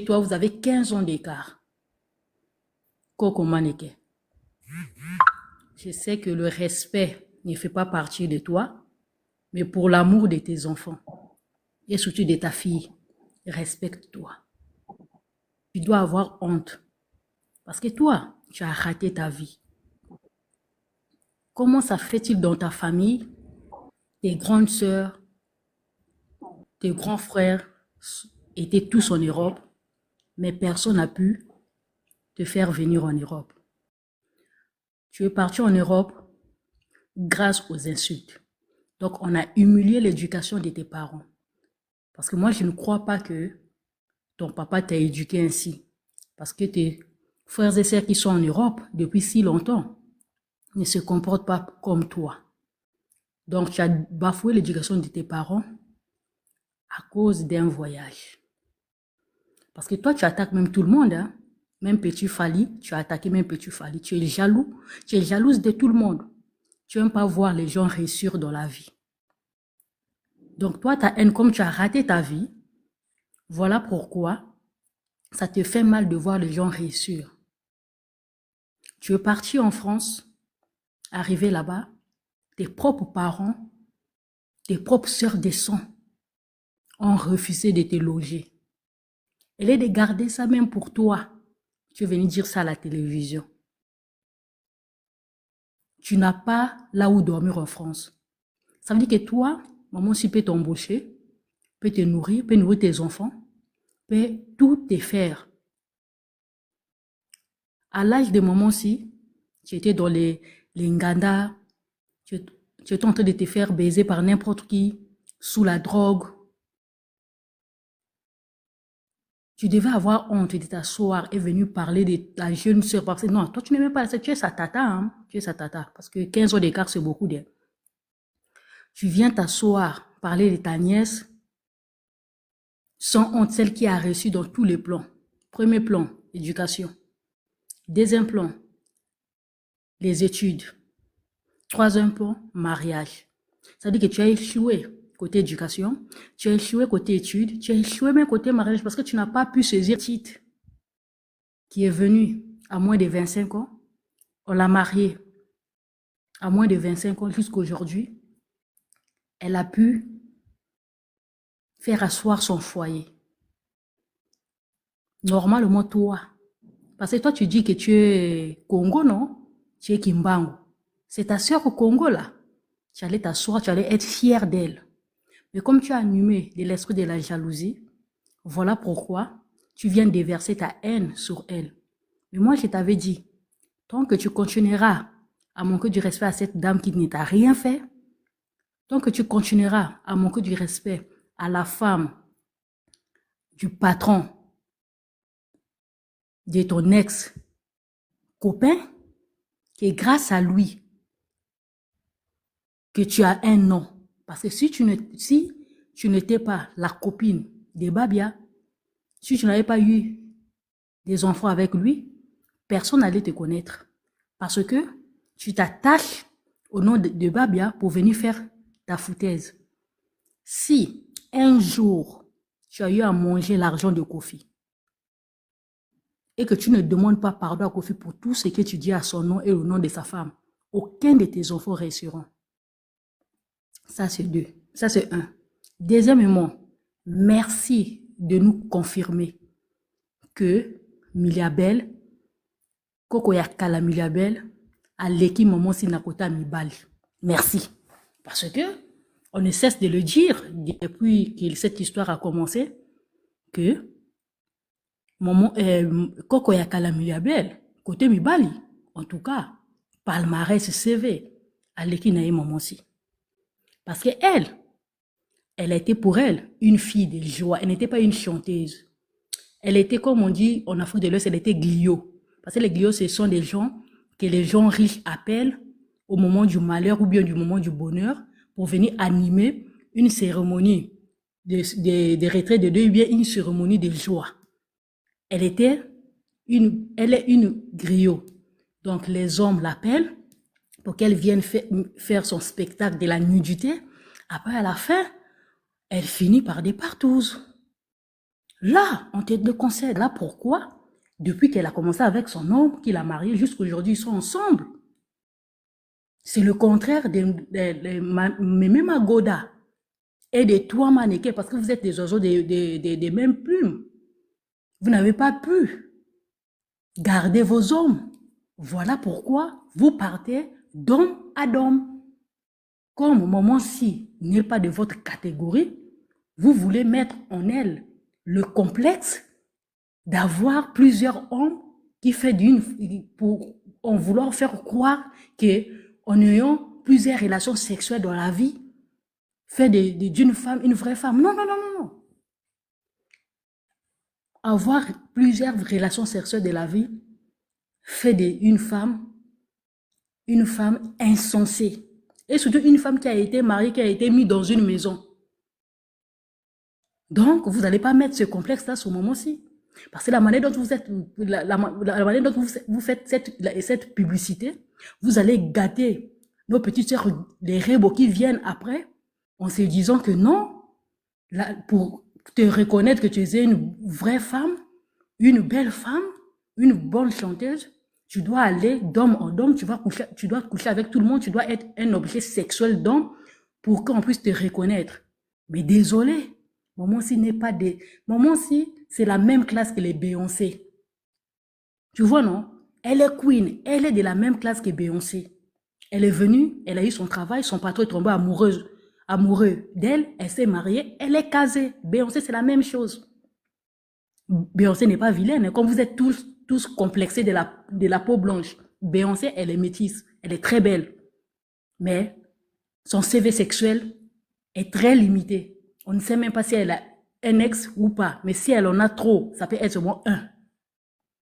toi, vous avez 15 ans d'écart. Coco Maneke. Je sais que le respect ne fait pas partie de toi, mais pour l'amour de tes enfants et surtout de ta fille, respecte-toi. Tu dois avoir honte. Parce que toi, tu as raté ta vie. Comment ça fait-il dans ta famille, tes grandes sœurs, tes grands frères étaient tous en Europe, mais personne n'a pu te faire venir en Europe. Tu es parti en Europe grâce aux insultes. Donc, on a humilié l'éducation de tes parents. Parce que moi, je ne crois pas que ton papa t'a éduqué ainsi. Parce que tes frères et sœurs qui sont en Europe depuis si longtemps ne se comportent pas comme toi. Donc, tu as bafoué l'éducation de tes parents à cause d'un voyage. Parce que toi, tu attaques même tout le monde, hein? Même Petit Fally, tu as attaqué même Petit Fally. Tu es jaloux, tu es jalouse de tout le monde. Tu n'aimes pas voir les gens réussir dans la vie. Donc toi, ta haine, comme tu as raté ta vie, voilà pourquoi ça te fait mal de voir les gens réussir. Tu es parti en France, arrivé là-bas, tes propres parents, tes propres sœurs de sang ont refusé de te loger. Et de garder ça même pour toi. Tu es venu dire ça à la télévision. Tu n'as pas là où dormir en France. Ça veut dire que toi, maman aussi peut t'embaucher, peut te nourrir, peut nourrir tes enfants, peut tout te faire. À l'âge de maman aussi, tu étais dans les Nganda, tu étais en train de te faire baiser par n'importe qui, sous la drogue. Tu devais avoir honte de t'asseoir et venir parler de ta jeune sœur. Parce que non, toi tu n'aimais pas ça, tu es sa tata, hein? Tu es sa tata. Parce que 15 ans d'écart, c'est beaucoup d'elle. Tu viens t'asseoir, parler de ta nièce, sans honte, celle qui a reçu dans tous les plans. Premier plan, éducation. Deuxième plan, les études. Troisième plan, mariage. Ça veut dire que tu as échoué côté éducation, tu as échoué côté études, tu as échoué même côté mariage parce que tu n'as pas pu saisir titre qui est venu à moins de 25 ans. On l'a mariée à moins de 25 ans jusqu'à aujourd'hui. Elle a pu faire asseoir son foyer. Normalement, toi, parce que toi, tu dis que tu es Congo, non? Tu es Kimbangu. C'est ta sœur au Congo, là. Tu allais t'asseoir, tu allais être fière d'elle. Mais comme tu as animé de l'esprit de la jalousie, voilà pourquoi tu viens déverser ta haine sur elle. Mais moi, je t'avais dit, tant que tu continueras à manquer du respect à cette dame qui ne t'a rien fait, tant que tu continueras à manquer du respect à la femme du patron de ton ex-copain, qui est grâce à lui que tu as un nom. Parce que si tu n'étais pas la copine de Babia, si tu n'avais pas eu des enfants avec lui, personne n'allait te connaître. Parce que tu t'attaches au nom de Babia pour venir faire ta foutaise. Si un jour tu as eu à manger l'argent de Kofi et que tu ne demandes pas pardon à Kofi pour tout ce que tu dis à son nom et au nom de sa femme, aucun de tes enfants réussiront. Ça, c'est deux. Ça, c'est un. Deuxièmement, merci de nous confirmer que Miliabel, Koko Yakala Miliabel, a l'équipe Maman Sinakota Mibali. Merci. Parce que on ne cesse de le dire depuis que cette histoire a commencé que Koko Yakala Miliabel, côté Mibali, en tout cas, palmarès CV, à l'équipe Naï Maman Si. Parce que elle était pour elle une fille de joie. Elle n'était pas une chanteuse. Elle était, comme on dit en Afrique de l'Ouest, elle était griot. Parce que les griots, ce sont des gens que les gens riches appellent au moment du malheur ou bien du moment du bonheur pour venir animer une cérémonie de retrait de deuil ou bien une cérémonie de joie. Elle est une griot. Donc les hommes l'appellent pour qu'elle vienne faire son spectacle de la nudité. Après, à la fin, elle finit par des partous. Là, on te le concède. Là, pourquoi? Depuis qu'elle a commencé avec son homme, qu'il a marié, jusqu'aujourd'hui, ils sont ensemble. C'est le contraire de même Agoda et de toi, Maneke, parce que vous êtes des oiseaux des mêmes plumes. Vous n'avez pas pu garder vos hommes. Voilà pourquoi vous partez d'homme à homme. Comme au moment-ci n'est pas de votre catégorie, vous voulez mettre en elle le complexe d'avoir plusieurs hommes qui fait pour en vouloir faire croire que en ayant plusieurs relations sexuelles dans la vie, fait d'une femme une vraie femme. Non, non, non, non, non. Avoir plusieurs relations sexuelles de la vie fait d'une une femme insensée. Et surtout une femme qui a été mariée, qui a été mise dans une maison. Donc, vous n'allez pas mettre ce complexe-là sur ce moment-ci. Parce que la manière dont vous êtes, la manière dont vous faites cette publicité, vous allez gâter nos petites sœurs, les rebaux qui viennent après, en se disant que non, là, pour te reconnaître que tu es une vraie femme, une belle femme, une bonne chanteuse, tu dois aller d'homme en homme, tu dois coucher avec tout le monde, tu dois être un objet sexuel d'homme pour qu'on puisse te reconnaître. Mais désolé, Maman-Si n'est pas des... Maman-Si, c'est la même classe que les Beyoncé. Tu vois, non? Elle est queen, elle est de la même classe que Beyoncé. Elle est venue, elle a eu son travail, son patron est tombé amoureux d'elle, elle s'est mariée, elle est casée. Beyoncé, c'est la même chose. Beyoncé n'est pas vilaine, comme vous êtes tous complexés de la peau blanche. Beyoncé, elle est métisse, elle est très belle. Mais son CV sexuel est très limité. On ne sait même pas si elle a un ex ou pas. Mais si elle en a trop, ça peut être seulement un.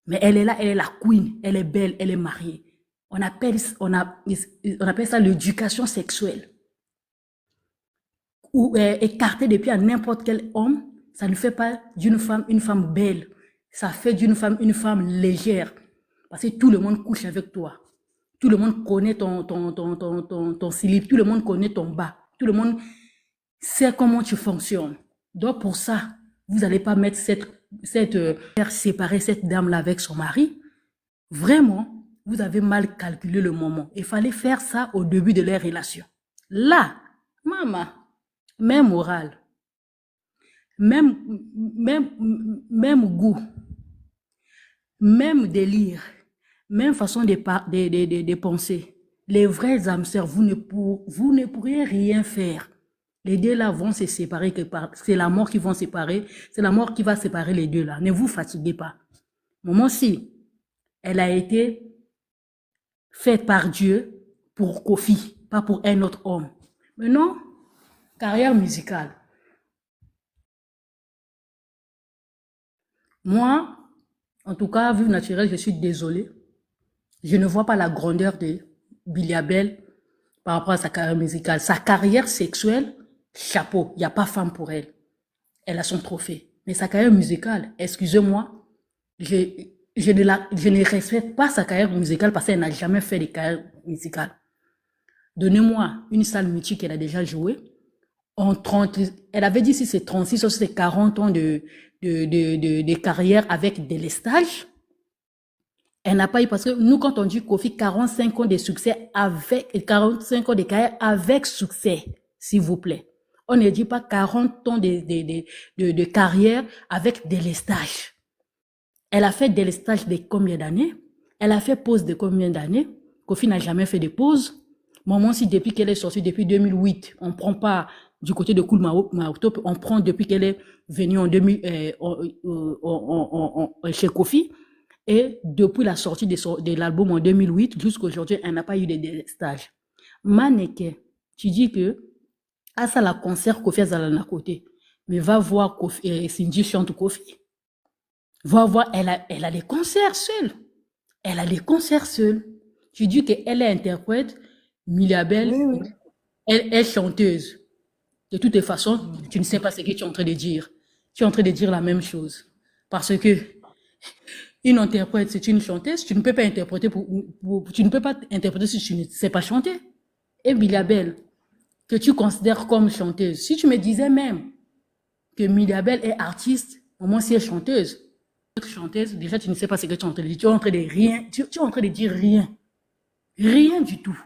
Mais elle est là, elle est la queen, elle est belle, elle est mariée. On appelle ça l'éducation sexuelle. Ou écarter depuis à n'importe quel homme, ça ne fait pas d'une femme une femme belle. Ça fait d'une femme une femme légère. Parce que tout le monde couche avec toi. Tout le monde connaît ton slip, tout le monde connaît ton bas. Tout le monde sait comment tu fonctionnes. Donc pour ça, vous n'allez pas mettre faire séparer cette dame-là avec son mari. Vraiment, vous avez mal calculé le moment. Il fallait faire ça au début de leur relation. Là, maman, même morale, même goût, même délire, même façon de penser. Les vrais âmes sœurs, vous ne pourrez rien faire. Les deux là vont se séparer, c'est la mort qui va séparer, c'est la mort qui va séparer les deux là. Ne vous fatiguez pas. Maman-Si, elle a été faite par Dieu pour Kofi, pas pour un autre homme. Mais non, carrière musicale. Moi, en tout cas, vu naturel, je suis désolée. Je ne vois pas la grandeur de Billy Abel par rapport à sa carrière musicale. Sa carrière sexuelle, chapeau, il n'y a pas femme pour elle. Elle a son trophée. Mais sa carrière musicale, excusez-moi, je ne respecte pas sa carrière musicale parce qu'elle n'a jamais fait de carrière musicale. Donnez-moi une salle mythique qu'elle a déjà jouée. Elle avait dit si c'est 36 ou si c'est 40 ans de carrière avec des stages. Elle n'a pas eu, parce que nous, quand on dit Kofi, 45 ans de succès 45 ans de carrière avec succès, s'il vous plaît. On ne dit pas 40 ans de carrière avec des stages. Elle a fait des stages de combien d'années? Elle a fait pause de combien d'années? Kofi n'a jamais fait de pause. Maman-Si, depuis qu'elle est sortie, depuis 2008, on ne prend pas du côté de Cool Maoto, on prend depuis qu'elle est venue chez Kofi. Et depuis la sortie de l'album en 2008 jusqu'à aujourd'hui, elle n'a pas eu de stage. Maneke, tu dis que ça la concert Kofi Azala à côté, mais va voir Cindy chante Kofi. Va voir, elle a des concerts seuls. Elle a des concerts seuls. Tu dis qu'elle est interprète, Miliabel, Oui. elle est chanteuse. De toutes les façons, tu ne sais pas ce que tu es en train de dire. Tu es en train de dire la même chose. Parce que une interprète, c'est une chanteuse, tu ne peux pas interpréter tu ne peux pas interpréter si tu ne sais pas chanter. Et Miliabel, que tu considères comme chanteuse, si tu me disais même que Miliabel est artiste, Maman, si elle est chanteuse, déjà, tu ne sais pas ce que tu es en train de dire. Tu es en train de rien, tu es en train de dire rien. Rien du tout.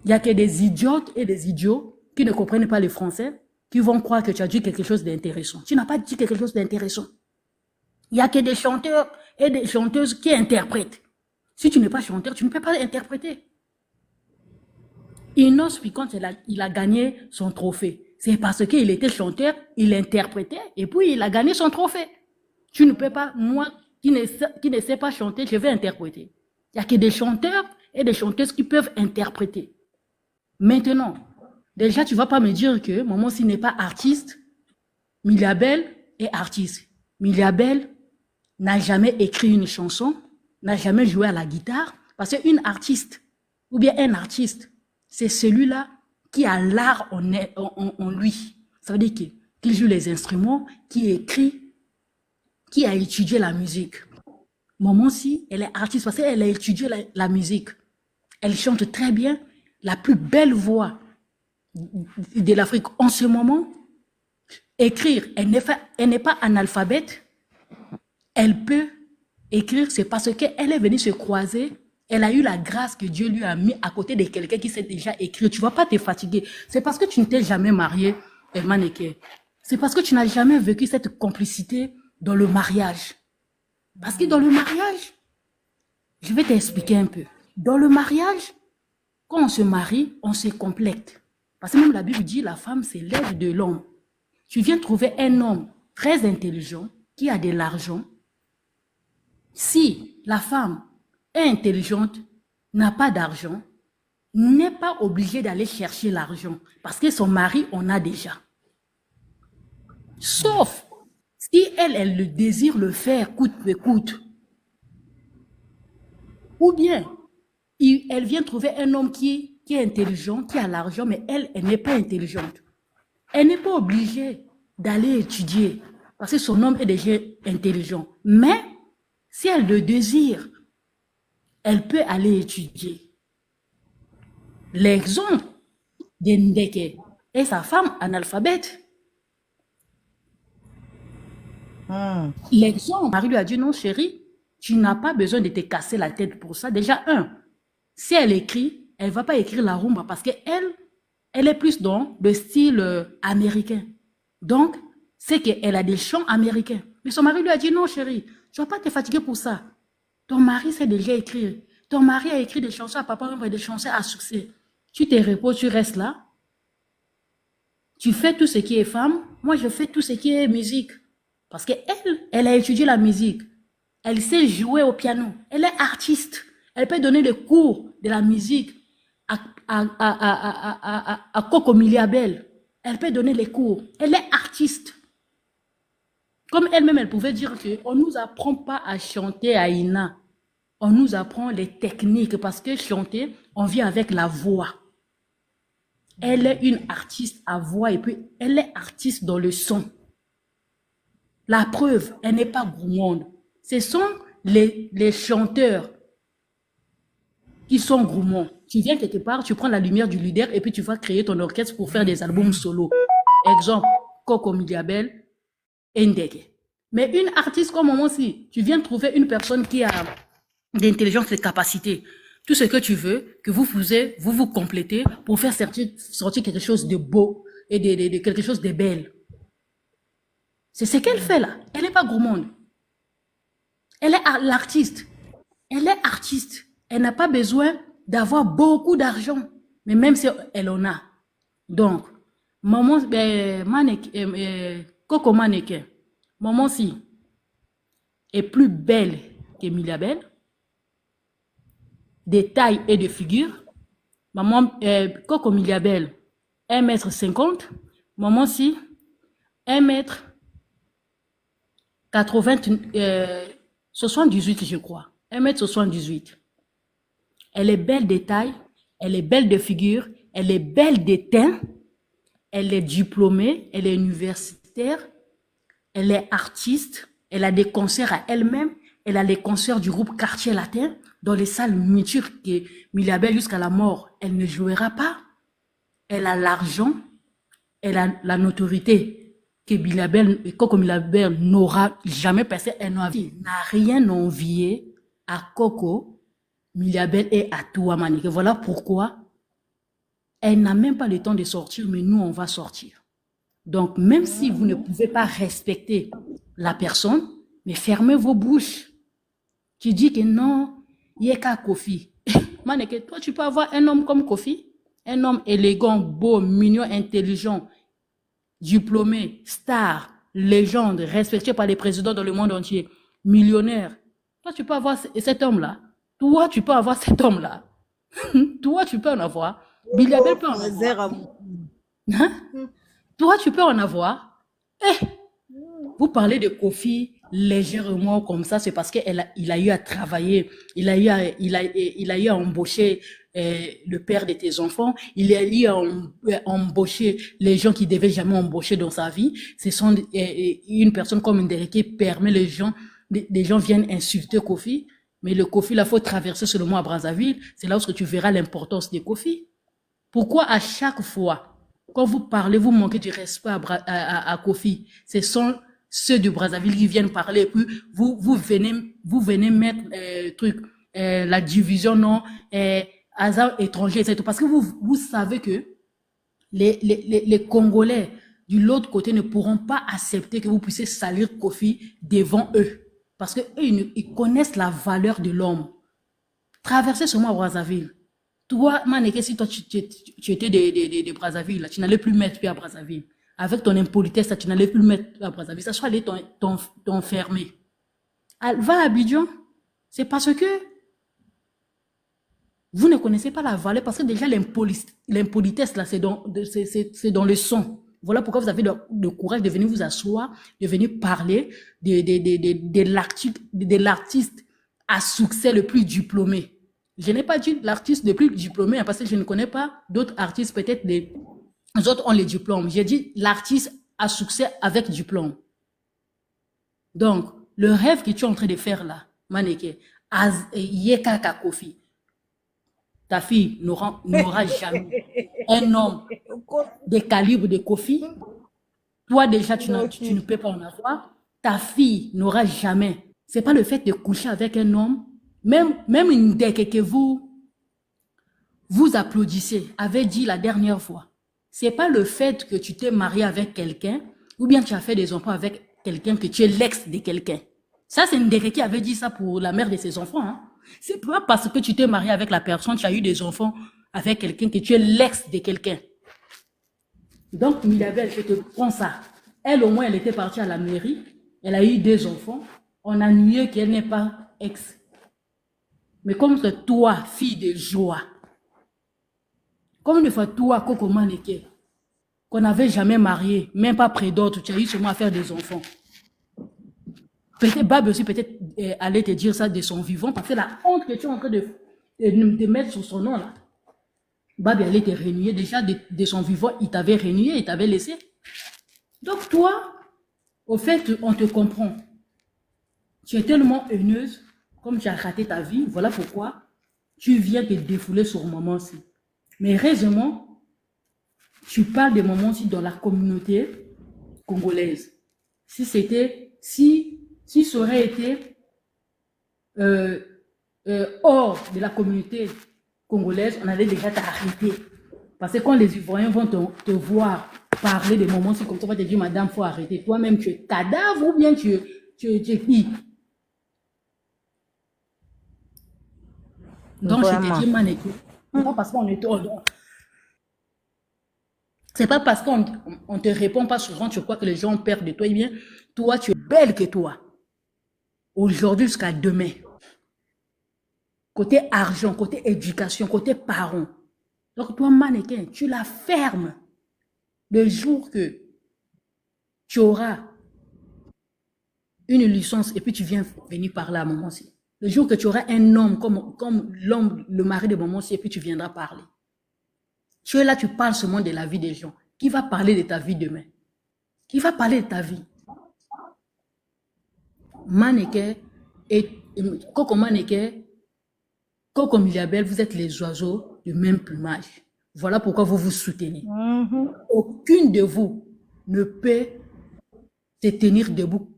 Il n'y a que des idiotes et des idiots qui ne comprennent pas le français, qui vont croire que tu as dit quelque chose d'intéressant. Tu n'as pas dit quelque chose d'intéressant. Il n'y a que des chanteurs et des chanteuses qui interprètent. Si tu n'es pas chanteur, tu ne peux pas interpréter. Inos, puis quand il a gagné son trophée, c'est parce qu'il était chanteur, il interprétait, et puis il a gagné son trophée. Tu ne peux pas, moi qui ne sais pas chanter, je vais interpréter. Il n'y a que des chanteurs et des chanteuses qui peuvent interpréter. Maintenant, déjà, tu ne vas pas me dire que Maman Si n'est pas artiste, Miliabel est artiste. Miliabel n'a jamais écrit une chanson, n'a jamais joué à la guitare, parce qu'une artiste, ou bien un artiste, c'est celui-là qui a l'art en lui. Ça veut dire qu'il joue les instruments, qui écrit, qui a étudié la musique. Maman Si, elle est artiste parce qu'elle a étudié la musique. Elle chante très bien, la plus belle voix de l'Afrique en ce moment. Écrire, elle n'est pas analphabète. Elle peut écrire, c'est parce qu'elle est venue se croiser. Elle a eu la grâce que Dieu lui a mis à côté de quelqu'un qui sait déjà écrire. Tu ne vas pas te fatiguer. C'est parce que tu ne t'es jamais marié, Maneke. C'est parce que tu n'as jamais vécu cette complicité dans le mariage. Parce que dans le mariage, je vais t'expliquer un peu. Dans le mariage, quand on se marie, on se complète. Parce que même la Bible dit, la femme, c'est l'aide de l'homme. Tu viens trouver un homme très intelligent, qui a de l'argent. Si la femme est intelligente, n'a pas d'argent, n'est pas obligée d'aller chercher l'argent, parce que son mari en a déjà. Sauf si elle le désire le faire coûte que coûte. Ou bien, elle vient trouver un homme qui est intelligent, qui a l'argent, mais elle n'est pas intelligente. Elle n'est pas obligée d'aller étudier, parce que son homme est déjà intelligent. Mais, si elle le désire, elle peut aller étudier. L'exemple de Ndeke et sa femme analphabète. L'exemple, Marie lui a dit, non chérie, tu n'as pas besoin de te casser la tête pour ça. Déjà, si elle écrit, elle ne va pas écrire la rumba parce qu'elle est plus dans le style américain. Donc, c'est qu'elle a des chants américains. Mais son mari lui a dit, non chérie, tu ne vas pas te fatiguer pour ça. Ton mari sait déjà écrire. Ton mari a écrit des chansons à papa, des chansons à succès. Tu te reposes, tu restes là. Tu fais tout ce qui est femme. Moi, je fais tout ce qui est musique. Parce qu'elle a étudié la musique. Elle sait jouer au piano. Elle est artiste. Elle peut donner des cours de la musique à Coco Miliabel. Elle peut donner les cours. Elle est artiste. Comme elle-même, elle pouvait dire qu'on ne nous apprend pas à chanter à Ina. On nous apprend les techniques parce que chanter, on vient avec la voix. Elle est une artiste à voix et puis elle est artiste dans le son. La preuve, elle n'est pas gourmande. Ce sont les chanteurs qui sont gourmands. Tu viens quelque part, tu prends la lumière du leader et puis tu vas créer ton orchestre pour faire des albums solo. Exemple, Coco Miliabel, Ndeke. Mais une artiste comme Maman Si, tu viens trouver une personne qui a d'intelligence et de capacité. Tout ce que tu veux, que vous vous complétez pour faire sortir quelque chose de beau et de quelque chose de belle. C'est ce qu'elle fait là. Elle n'est pas gourmande. Elle est l'artiste. Elle est artiste. Elle n'a pas besoin d'avoir beaucoup d'argent. Mais même si elle en a. Donc, Maman, Coco Maneke, Maman Si est plus belle que Miliabel, de taille et de figure. Maman, Coco Miliabel, 1,50 m. Maman Si, 1,78 m, je crois. 1,78 m. Elle est belle de taille, elle est belle de figure, elle est belle de teint, elle est diplômée, elle est universitaire, elle est artiste, elle a des concerts à elle-même, elle a les concerts du groupe Quartier Latin dans les salles mythiques que Miliabel jusqu'à la mort, elle ne jouera pas. Elle a l'argent, elle a la notoriété que Coco Milabel n'aura jamais passé un an. Il n'a rien envié à Coco Milabel et à toi, Manique. Voilà pourquoi elle n'a même pas le temps de sortir, mais nous, on va sortir. Donc, même si vous ne pouvez pas respecter la personne, mais fermez vos bouches. Tu dis que non, il n'y a qu'à Kofi. Manique, toi, tu peux avoir un homme comme Kofi, un homme élégant, beau, mignon, intelligent, diplômé, star, légende, respecté par les présidents dans le monde entier, millionnaire. Toi, tu peux avoir cet homme-là. Toi, tu peux avoir cet homme-là. Toi, tu peux en avoir. Billy Abel peut en avoir. Hein? Toi, tu peux en avoir. Eh, vous parlez de Kofi légèrement comme ça, c'est parce qu'il a eu à travailler, il a eu à embaucher le père de tes enfants, il a eu à embaucher les gens qui devaient jamais embaucher dans sa vie. Ce sont une personne comme Ndere qui permet les gens viennent insulter Kofi, mais le Kofi, là, faut traverser seulement à Brazzaville. C'est là où tu verras l'importance de Kofi. Pourquoi à chaque fois, quand vous parlez, vous manquez du respect à Kofi? Ce sont ceux de Brazzaville qui viennent parler, et puis vous venez mettre la division, non, hasard étranger, etc. Parce que vous savez que les Congolais de l'autre côté ne pourront pas accepter que vous puissiez salir Kofi devant eux. Parce qu'eux, ils connaissent la valeur de l'homme. Traversez seulement à Brazzaville. Toi, Maneke, si toi tu étais de Brazzaville, là, tu n'allais plus mettre pied à Brazzaville. Avec ton impolitesse, tu n'allais plus mettre pied à Brazzaville. Ça soit aller t'enfermer. Va à Abidjan. C'est parce que vous ne connaissez pas la valeur, parce que déjà l'impolitesse, là, c'est dans le sang. Voilà pourquoi vous avez le courage de venir vous asseoir, de venir parler de l'artiste à succès le plus diplômé. Je n'ai pas dit l'artiste le plus diplômé, parce que je ne connais pas d'autres artistes, peut-être les autres ont les diplômes. J'ai dit l'artiste à succès avec diplôme. Donc, le rêve que tu es en train de faire là, Maneke, Yeka Kofi, ta fille n'aura jamais un homme de calibre de Kofi. Toi déjà, tu ne peux pas en avoir. Ta fille n'aura jamais. C'est pas le fait de coucher avec un homme, même dès que vous applaudissez, avait dit la dernière fois. C'est pas le fait que tu t'es marié avec quelqu'un, ou bien tu as fait des enfants avec quelqu'un, que tu es l'ex de quelqu'un. Ça, c'est Ndeke qui avait dit ça pour la mère de ses enfants. Hein. C'est pas parce que tu t'es marié avec la personne, tu as eu des enfants avec quelqu'un, que tu es l'ex de quelqu'un. Donc, Milabel, je te prends ça. Elle, au moins, elle était partie à la mairie. Elle a eu 2 enfants. On a nié qu'elle n'est pas ex. Mais comme c'est toi, fille de joie, comme une fois toi, Coco Maneke, qu'on n'avait jamais marié, même pas près d'autres, tu as eu seulement à faire des enfants. Peut-être Bab aussi peut-être allait te dire ça de son vivant, parce que la honte que tu es en train de mettre sur son nom là, Bab allait te renier. Déjà de son vivant, il t'avait renié, il t'avait laissé. Donc toi, au fait, on te comprend. Tu es tellement haineuse, comme tu as raté ta vie, voilà pourquoi tu viens te défouler sur Maman-Si. Mais heureusement, tu parles de Maman-Si dans la communauté congolaise. Si ça aurait été hors de la communauté congolaise, on allait déjà t'arrêter. Parce que quand les Ivoiriens vont te voir parler de Maman-Si, comme ça, on va te dire, madame, il faut arrêter. Toi-même, tu es cadavre ou bien tu es qui? Donc, vraiment. Je te dis, Maneke, c'est pas parce qu'on est c'est pas parce qu'on te répond pas souvent, tu crois que les gens ont peur de toi. Eh bien, toi, tu es belle que toi. Aujourd'hui jusqu'à demain. Côté argent, côté éducation, côté parents. Donc, toi, mannequin, tu la fermes. Le jour que tu auras une licence et puis tu viens venir parler à Maman-Si. Le jour que tu auras un homme comme l'homme, le mari de Maman-Si, et puis tu viendras parler. Tu es là, tu parles seulement de la vie des gens. Qui va parler de ta vie demain? Qui va parler de ta vie? Maneke et Coco Maneke, Coco Milabel, vous êtes les oiseaux du même plumage. Voilà pourquoi vous vous soutenez. Aucune de vous ne peut se tenir debout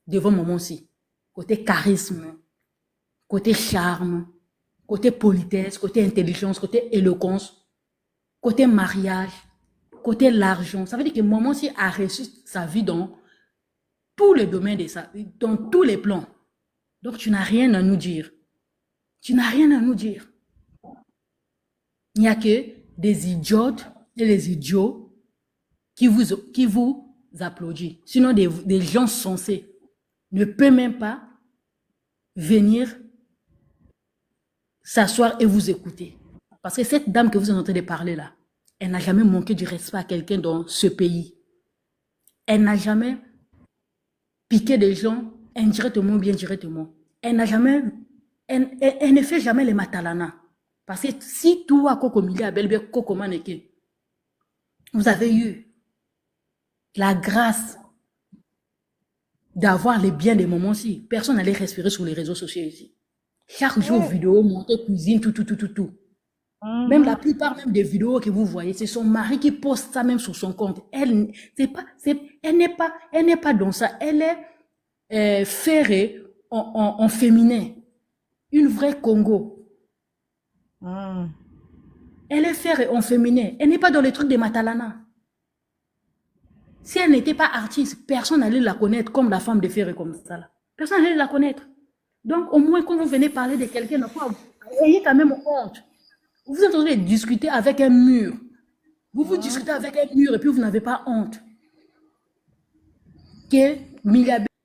devant Momonsi. Côté charisme, côté charme, côté politesse, côté intelligence, côté éloquence, côté mariage, côté l'argent. Ça veut dire que Momonsi a reçu sa vie dans tous les domaines de sa vie, dans tous les plans. Donc tu n'as rien à nous dire. Tu n'as rien à nous dire. Il n'y a que des idiotes et les idiots qui vous applaudissent. Sinon, des gens sensés ne peuvent même pas venir s'asseoir et vous écouter. Parce que cette dame que vous êtes en train de parler là, elle n'a jamais manqué du respect à quelqu'un dans ce pays. Elle n'a jamais piqué des gens indirectement ou bien directement. Elle n'a jamais... Elle ne fait jamais les matalana. Parce que si toi, Koko Mili, à Belbé, Koko Maneke, vous avez eu la grâce d'avoir les biens des moments ici, personne n'allait respirer sur les réseaux sociaux ici. Chaque jour, vidéo, montée, cuisine, tout. Même la plupart même des vidéos que vous voyez, c'est son mari qui poste ça même sur son compte. Elle n'est pas dans ça. Elle est ferrée en féminin. Une vraie Congo. Elle est ferrée en féminin. Elle n'est pas dans les trucs des Matalana. Si elle n'était pas artiste, personne n'allait la connaître comme la femme de ferrée comme ça. Là. Personne n'allait la connaître. Donc, au moins, quand vous venez parler de quelqu'un, ayez quand même honte. Vous êtes en train de discuter avec un mur. Vous discutez avec un mur et puis vous n'avez pas honte.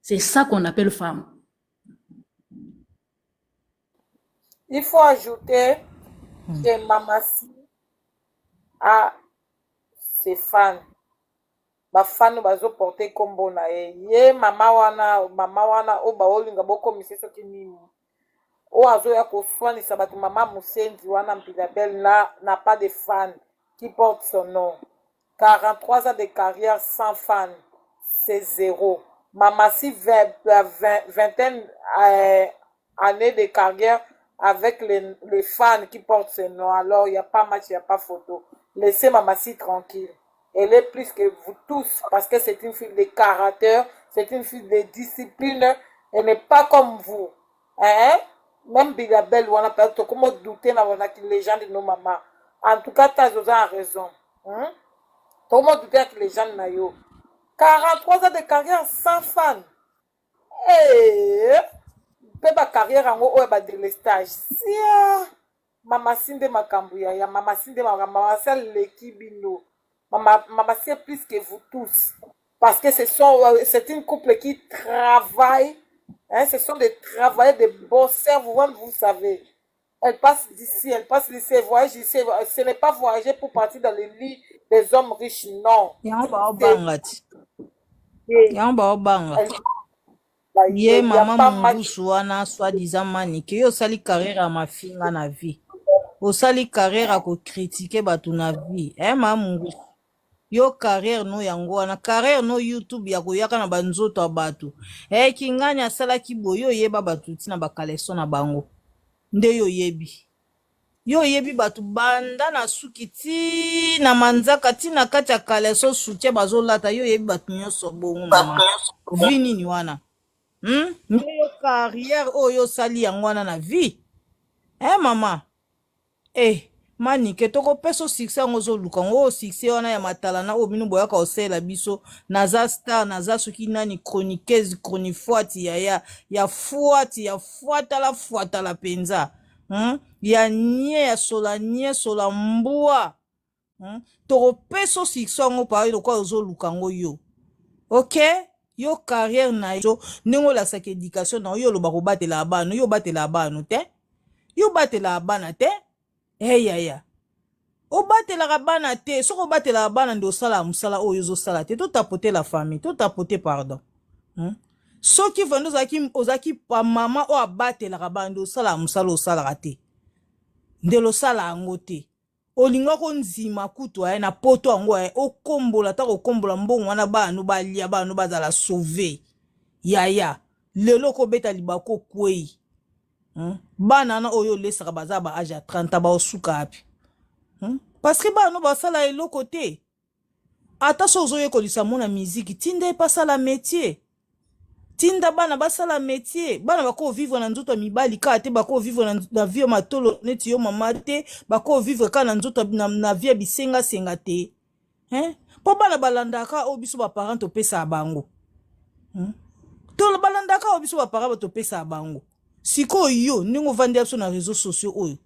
C'est ça qu'on appelle femme. Il faut ajouter que Mamassi a ses fans. Ba fans bazo porter kombo na ye mama wana o ba olinga boko miseso kinini. O azo ya ko swanisa batu mama Musendi wana Mpilabel n'a pas de fans qui portent son nom. 43 ans de carrière sans fans, c'est zéro. Mamassi vingtaine années de carrière avec les fans qui portent ce nom. Alors, il n'y a pas match, il n'y a pas photo. Laissez Mamassi tranquille. Elle est plus que vous tous parce que c'est une fille de caractère, c'est une fille de discipline. Elle n'est pas comme vous. Hein? Même Bilabel, on a pas comment douter dans les gens de nos mamans. En tout cas, tu as raison. Hein? Comment douter avec les gens de Nayo? 43 ans de carrière sans fans. Eh! Peba carrière en haut ba délestage. Sia Mamassi de makambuya ya Mamassi de Mamassi l'équibino. Mamassi est plus que vous tous parce que c'est une couple qui travaille, hein, ce sont des travailleurs, des bosseurs, vous savez. Elle passe d'ici, elle passe d'ici, elle voyage ici. Ce n'est pas voyager pour partir dans les lits des hommes riches, non. Ye mama Mungusu wana soi-disant manike yo sali carrière à ma fille na vie. O sali carrière à ko critiquer batu na vie. Mama Mungusu. Yo carrière no yango wana carrière no YouTube ya koyaka na banzoto ya batu. Kingani asala kiboyo yeba batu tina bakaleso na bango. Nde yo yebi. Yo yebi batu banda na suki ti na manzaka tina kati ya kaleso soutien bazolata yo yebi batu nyonso bongo mama. Vini ni wana. Ndeyo carrière oyo sali yango wana na vie. Mama. Manike toko peso succès yango zoluka ngo succès wana ya matalana o binu boyaka osela biso naza star naza soki nani chroniqueuse chronifuati ya fuati ya fuata la penza. Ya nye ya sola mbua. Toko peso succès yango pa yo kwa ozoluka ngo yo. OK? Yo carrière na yo ndenge olasaka éducation na yo loba kobatela abano yo batela abano te yo batela abana te yaya obatela abana te soko batela abana ndo sala musala oyo zo sala te to tapoter la famille to tapoter pardon soki vando ozaki pa mama o abatela abana ndo sala musala o sala te ndelo sala ango te olinga ko nzima kutu na poto yango okombola ta kokombola mbongo wana banu balia banu bazala sauver yaya lelo ko beta libako kwei bana na oyo lesaka baza ba âge ya 30 ba osuka api parce que banu basala eloko te ata so ozoyekolisa mona miziki tinda epasala métier tinda bana basala métier bana bako vivre na nzoto mibali ka te bako vivre na vie matolo neti yo mama te bako vivre ka na nzoto na vie bisenga senga te po bana balandaka o biso ba parents to pesa bango to balandaka o biso ba parents to pesa bango siko yo ningo vandi biso na réseaux sociaux oyo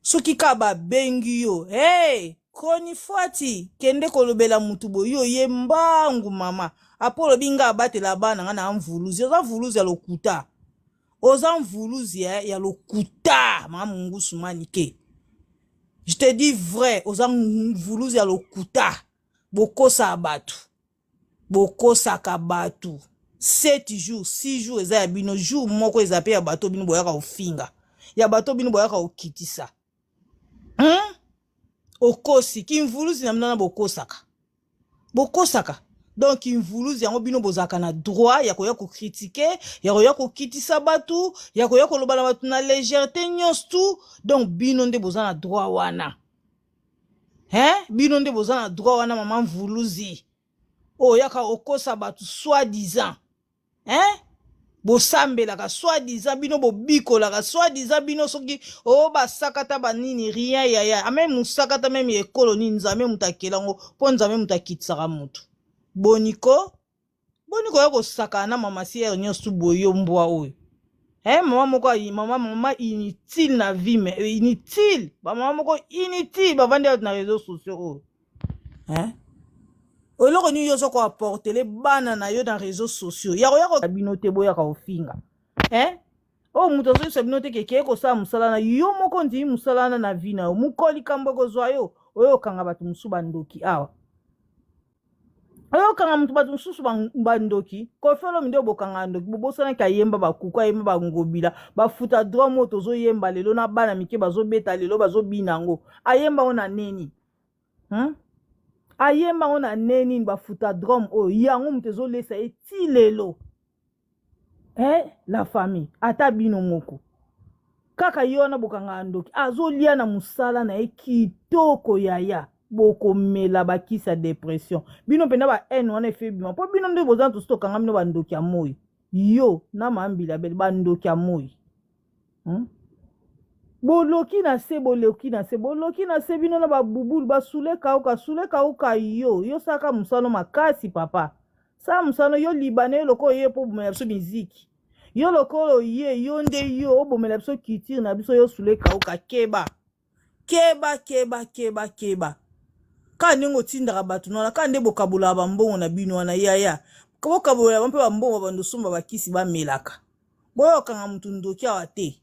soki ka ba bengi yo koni fuati kende kolobela mutu boyo ye mbangu mama apolo binga abatela bana nga na mvuluzi oza mvuluzi ya lokuta oza mvuluzi ya lokuta mama mungusu manike je te dis vrai oza mvuluzi ya lokuta bokosa batu bokosaka batu 7 jours 6 jours eza ya bino jour moko eza pe ya bato bino boyaka ofinga ya bato bino boyaka okitisa okosi kimvuluzi na mnana bokosaka donc kimvuluzi yango bino bozaka na droit ya koya ko critiquer ya koya ko kitisa batu ya koya ko loba na batu na légèreté nyos tout donc bino nde boza na droit wana bino nde boza na droit wana mama mvuluzi yaka okosa batu soi-disant bosambelaka soi-disant bino bobikolaka soi-disant bino soki basakata banini rien yaya ame musakata meme ekolo nini nzambe mutakelango po nzambe mutakitisaka mutu boniko ya kosaka na mama siere nyonso boyo mbwa oyo mama moko mama inutile na vie mais inutile mama moko inutile bavandi na réseaux sociaux oyo oloko nini yo soko apportele bana na yo na réseaux sociaux yako bino te boyaka ofinga mutu azoyebisa bino te kekeye kosala mosala na yo moko ndimi mosala na vi na yo mukoli kambo ekozwa yo oyokanga bato mosusu bandoki awa oyokanga mutu bato mosusu bandoki kofelo nde obokanga ndoki bobosanaki ayemba bakuku ayemba bangobila bafuta droit moto ozoyemba lelo na bana mike bazobeta lelo bazobina yango ayemba o na neni ayemba o na neni bafuta drum oyo yango mutu ezolesa ye ti lelo la famille ata bino moko kaka yo wana bokanga ndoki azolia na musala na ye kitoko yaya bokomela bakisa depression bino penda ba haine wana efe bima po bino nde bozana tosi tokanga bino bandoki ya moi yo na mambila bele bandoki ya moi boloki na se bino na babubulu basule kauka yo saka musano makasi papa sa musano yo libane yo loko ye po bomela biso miziki yo loko ye yo nde yo bomela biso kitire na biso yo sule kauka keba ka ndenge otindaka bato nwana ka nde bokabola bambongo na bino wana yaya bokabola mpe bambongo bandosomba bakisi bamelaka boyokanga mutu ndoki awa te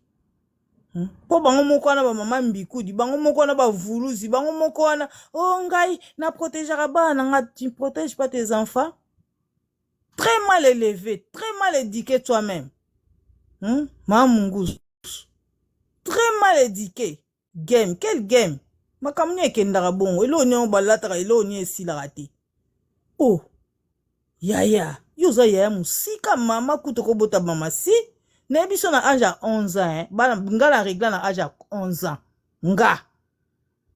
po bango moko wana bamama mbikudi bango moko wana bavuluzi bango moko wana ngai na protégeaka bana nga tu protèges pas tes enfants très mal élevé très mal éduqué toi-même mama mungusu très mal éduqué game quel game makambo ni ekendaka bongo elo oni balataka elo oni esilaka te yaya yo oza yaya mosika mama kuta kobota mama si na biso na âge à 11 ans bana nga la régla na âge à 11 ans nga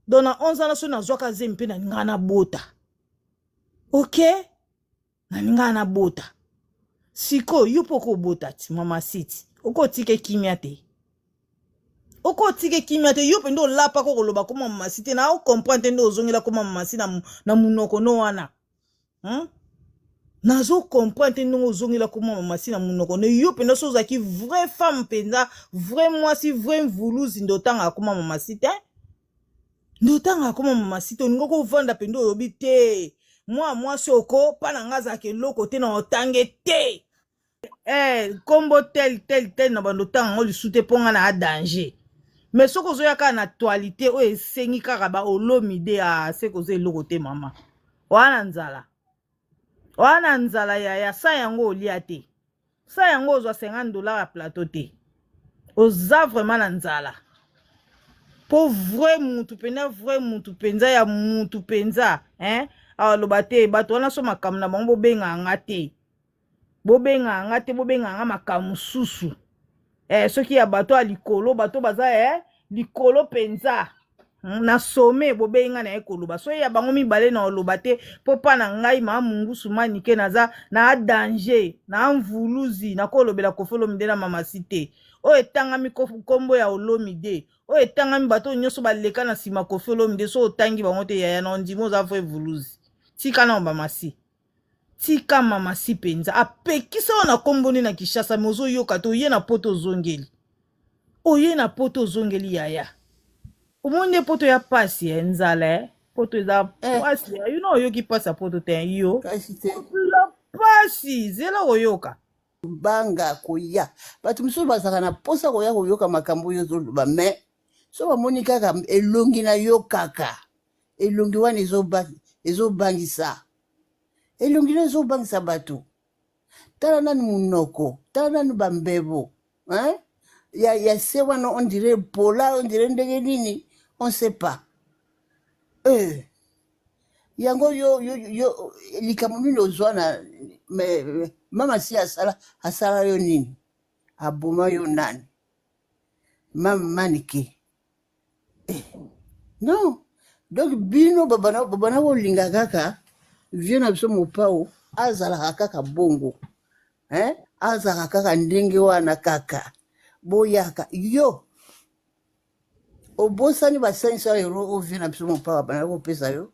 donc na 11 ans na so nazwaka zemi mpe na ninga na bota na ninga na bota siko yo poko obota ti mama siti okotike kimia te yo pende olapa ko koloba koma mama siti na okomprendre nde ozongela koma mama siti na munoko no wana nazo comprendre ndenge ozongela koma mama si na munoko ne yo penda so ozaki vraie femme penda vrai mwasi vrai mvuluzi ndotanga koma mama si te ndotanga koma mama si te oningo kovanda penda oyobi te mwasi oko pana nga azalaka eloko te na otange te kombo tel na bandotanga yango lisu te mpo nga na danger mais soki ozoyaka na actualité oyo esengi kaka baolomi de seki oza eloko te mama wana nzala ya sa yango olia te sa yango ozwa $50 ya plateau te oza vraiment na nzala po vrai mutu penza ya mutu penza aloba te bato wana so makambo na bango bobenganga te bobenganga makambo mosusu soki ya bato ya likolo bato baza likolo penza na some bobenga na ekoloba so ya bango mibale na oloba te po pa na ngai ma mungusu manike naza na danger na mvuluzi na kolobela kofolo mide na mamasi te o etangami kombo ya olomide o etangami bato nyonso baleka na sima kofolo mide so otangi bango te yaya na ndimo za fo evuluzi tika na mamasi tika mamasi penza apekisa na kombo ni na Kishasa mozo yoka to ye na poto zongeli oye na poto zongeli yaya Omonde poto ya pasi ya nzala poto za pasi you know yoki pasi ya poto ten yo la pasi zela oyoka banga koya batu misusu bazaka na posa koya koyoka makambo yo zoluba me so bamoni kaka elongi na yo kaka elongi wana ezobangisa elongi na ezobangisa bato tala nani munoko tala nani bambebo ya se wana on dirait pola on dirait ndenge nini on sait pas yango yo likambo nini ozwa na mama si asala yo nini aboma yo nani mama manike non donc bino babana kolinga kaka vie na biso mopao azalaka kaka bongo azalaka kaka ndenge wana kaka boyaka yo obosani ba 500 euros ovie na biso mopao babana kopesa yo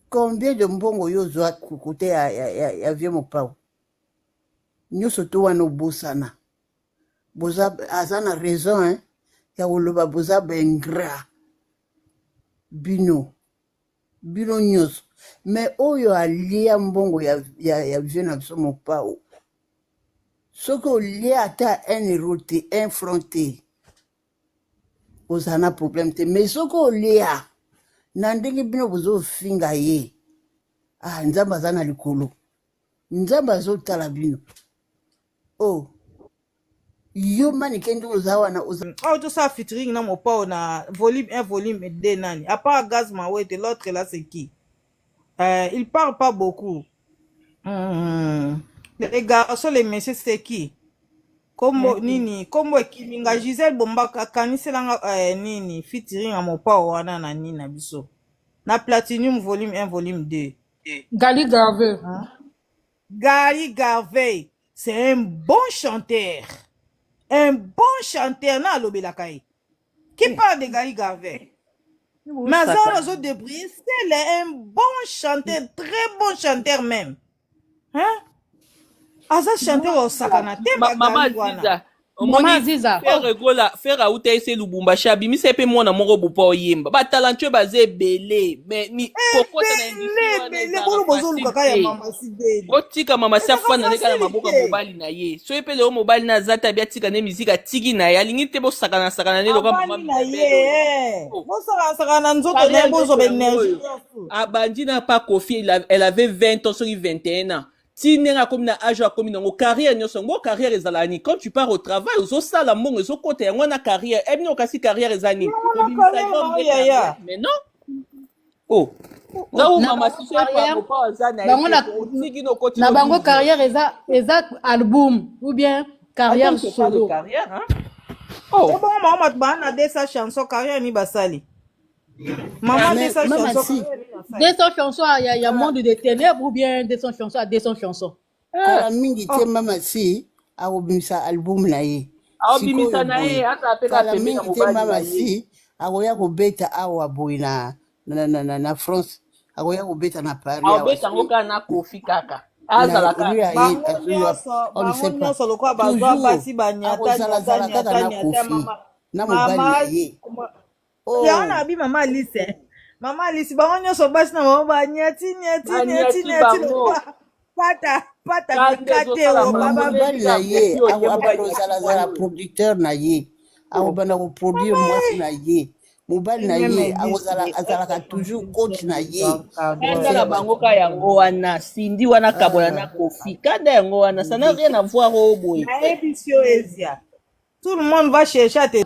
combien de mbongo yo ozwa kote ya vie mopao nyonso to wana obosana aza na raison ya koloba boza baingra bino nyonso me oyo alia mbongo ya vie na biso mopao soki olia ata 1 euro te 1 franc te ozala na problème te mais soki olia na ndenge bino bozofinga ye nzambe aza na likolo nzambe azotala bino yo manike ndi oza wana awa tosala featuring na mopao na volume 1 volume 2 nani à part Gaz Mawete l'autre là c'est qui il parle pas beaucoup les garçons les messieurs c'est qui kombo nini kombo ekiminga Gisèle Bombaka kaniselanga nini featuring na mopao wana na nini na biso na Platinum volume 1 volume 2 Gali Garvey. Gali Garvey c'est un bon chanteur na lobelakai qui parle de Gali Garvey mais ça les autres débris c'est un bon chanteur très bon chanteur même aza chanteur au sakana te Mama Ziza faire auta ese Lubumbashi abimisa pe mwana moko bopa oyemba ba talentueux baze ebele mais ni kokota na industrie otika mama si afana neka na maboka mobali na ye so epele o mobali na zata bia tika ne musique tiki na ye alingi te bosakana ne loka mama na ye bosakana nzoto na bozo benergie abandi na pa Kofi elle avait 20 ans sur 21 ans si nenga comme na âge comme na carrière nyonso ngo carrière ezalani quand tu pars au travail ozo sala mbongo ezo kota yango na carrière ebino kasi carrière ezani mais non là où mama si c'est pas pas azana na bango carrière eza album ou bien carrière solo carrière bon maman bana de sa chanson carrière ni basali maman de sa chanson 200 chansons il y a monde de ténèbres ou bien 200 chansons à 200 chansons kala mingi te mama si akobimisa album na ye akobimisa na ye ata apeka pembe na mobali mama si akoya kobeta awa boy na France akoya kobeta na Paris akobeta ngo kaka na Kofi kaka azalaka nyonso lokwa bazwa basi banyata na mobali na ye yango na bi mama Alice mama Alice bango nyonso basi na bango banyati pata mikate mobali na ye akozala producteur na ye akobanda koproduire mwasi na ye mobali na ye azalaka toujours coach na ye kanda bango ka yango wana Cindy wana kabola na Kofi kanda yango wana ça n'a rien à voir au boy émission Ezia tout le monde va chercher à te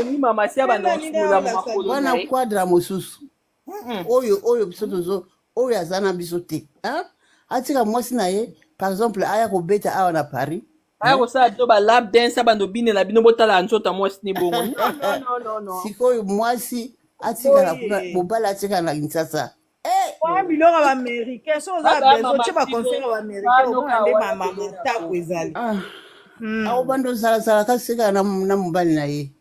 ni mama si abanda wana quadra mosusu oyo biso tozo oyo aza na biso te atika mwasi na ye par exemple aya kobeta awa na Paris aya kosala to balap dance bando binela bino botala nzoto mwasi ne bongo. Non. sikoyo mwasi atikala kuna Oye. mobali atikala na Kinshasa. Kwa biloko baaméricain so oza Aba bezo mama tie baconseil Siko, baaméricain bano omona nde kawana matako ezali. Awo bando osalasala kasikala na mobali na ye.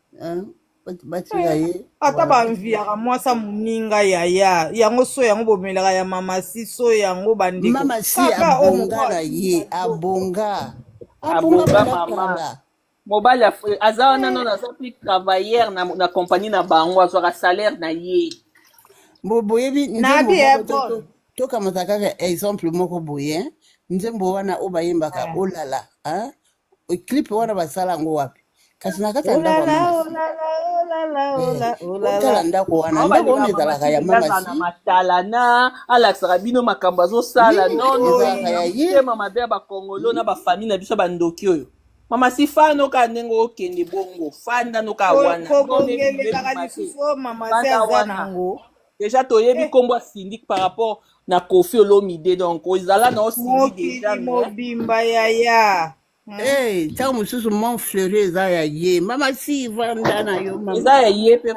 Batika ye. Ata bamviaka mwasa moninga yaya yango so yango bomelaka ya mama si so yango bandeko Mama si kaka o abonga na ye, abonga. abonga banda mama. kala. Mobali aza wana non aza mpe travailleur na compagnie na bango azwaka salaire na ye. Boyebi Nabi nzembo tokamata kaka exemple moko boye. Nzembo wana obayembaka olala. Clip wana basala yango wapi? Kasi na kati ya ndako ya mama si. Otala ndako wana. Ndako wana ezalaka ya mama na si. matalana alakisaka bino makambo azosala ezalaka ya ye. tema mabe ya bakongolo na bafamile na biso bandoki oyo mama si fanda oka ndenge okende bongo fanda noka wana kobongelekaka lisusu o mama si aza nango deja toyebi nkombo ya syndic par rapport na Kofi Olomide donc ezala na osindi deja mobimba yaya Ntango mosusu mon fleuri eza ya ye. Mama si vanda na yo mama. eza ya ye mpe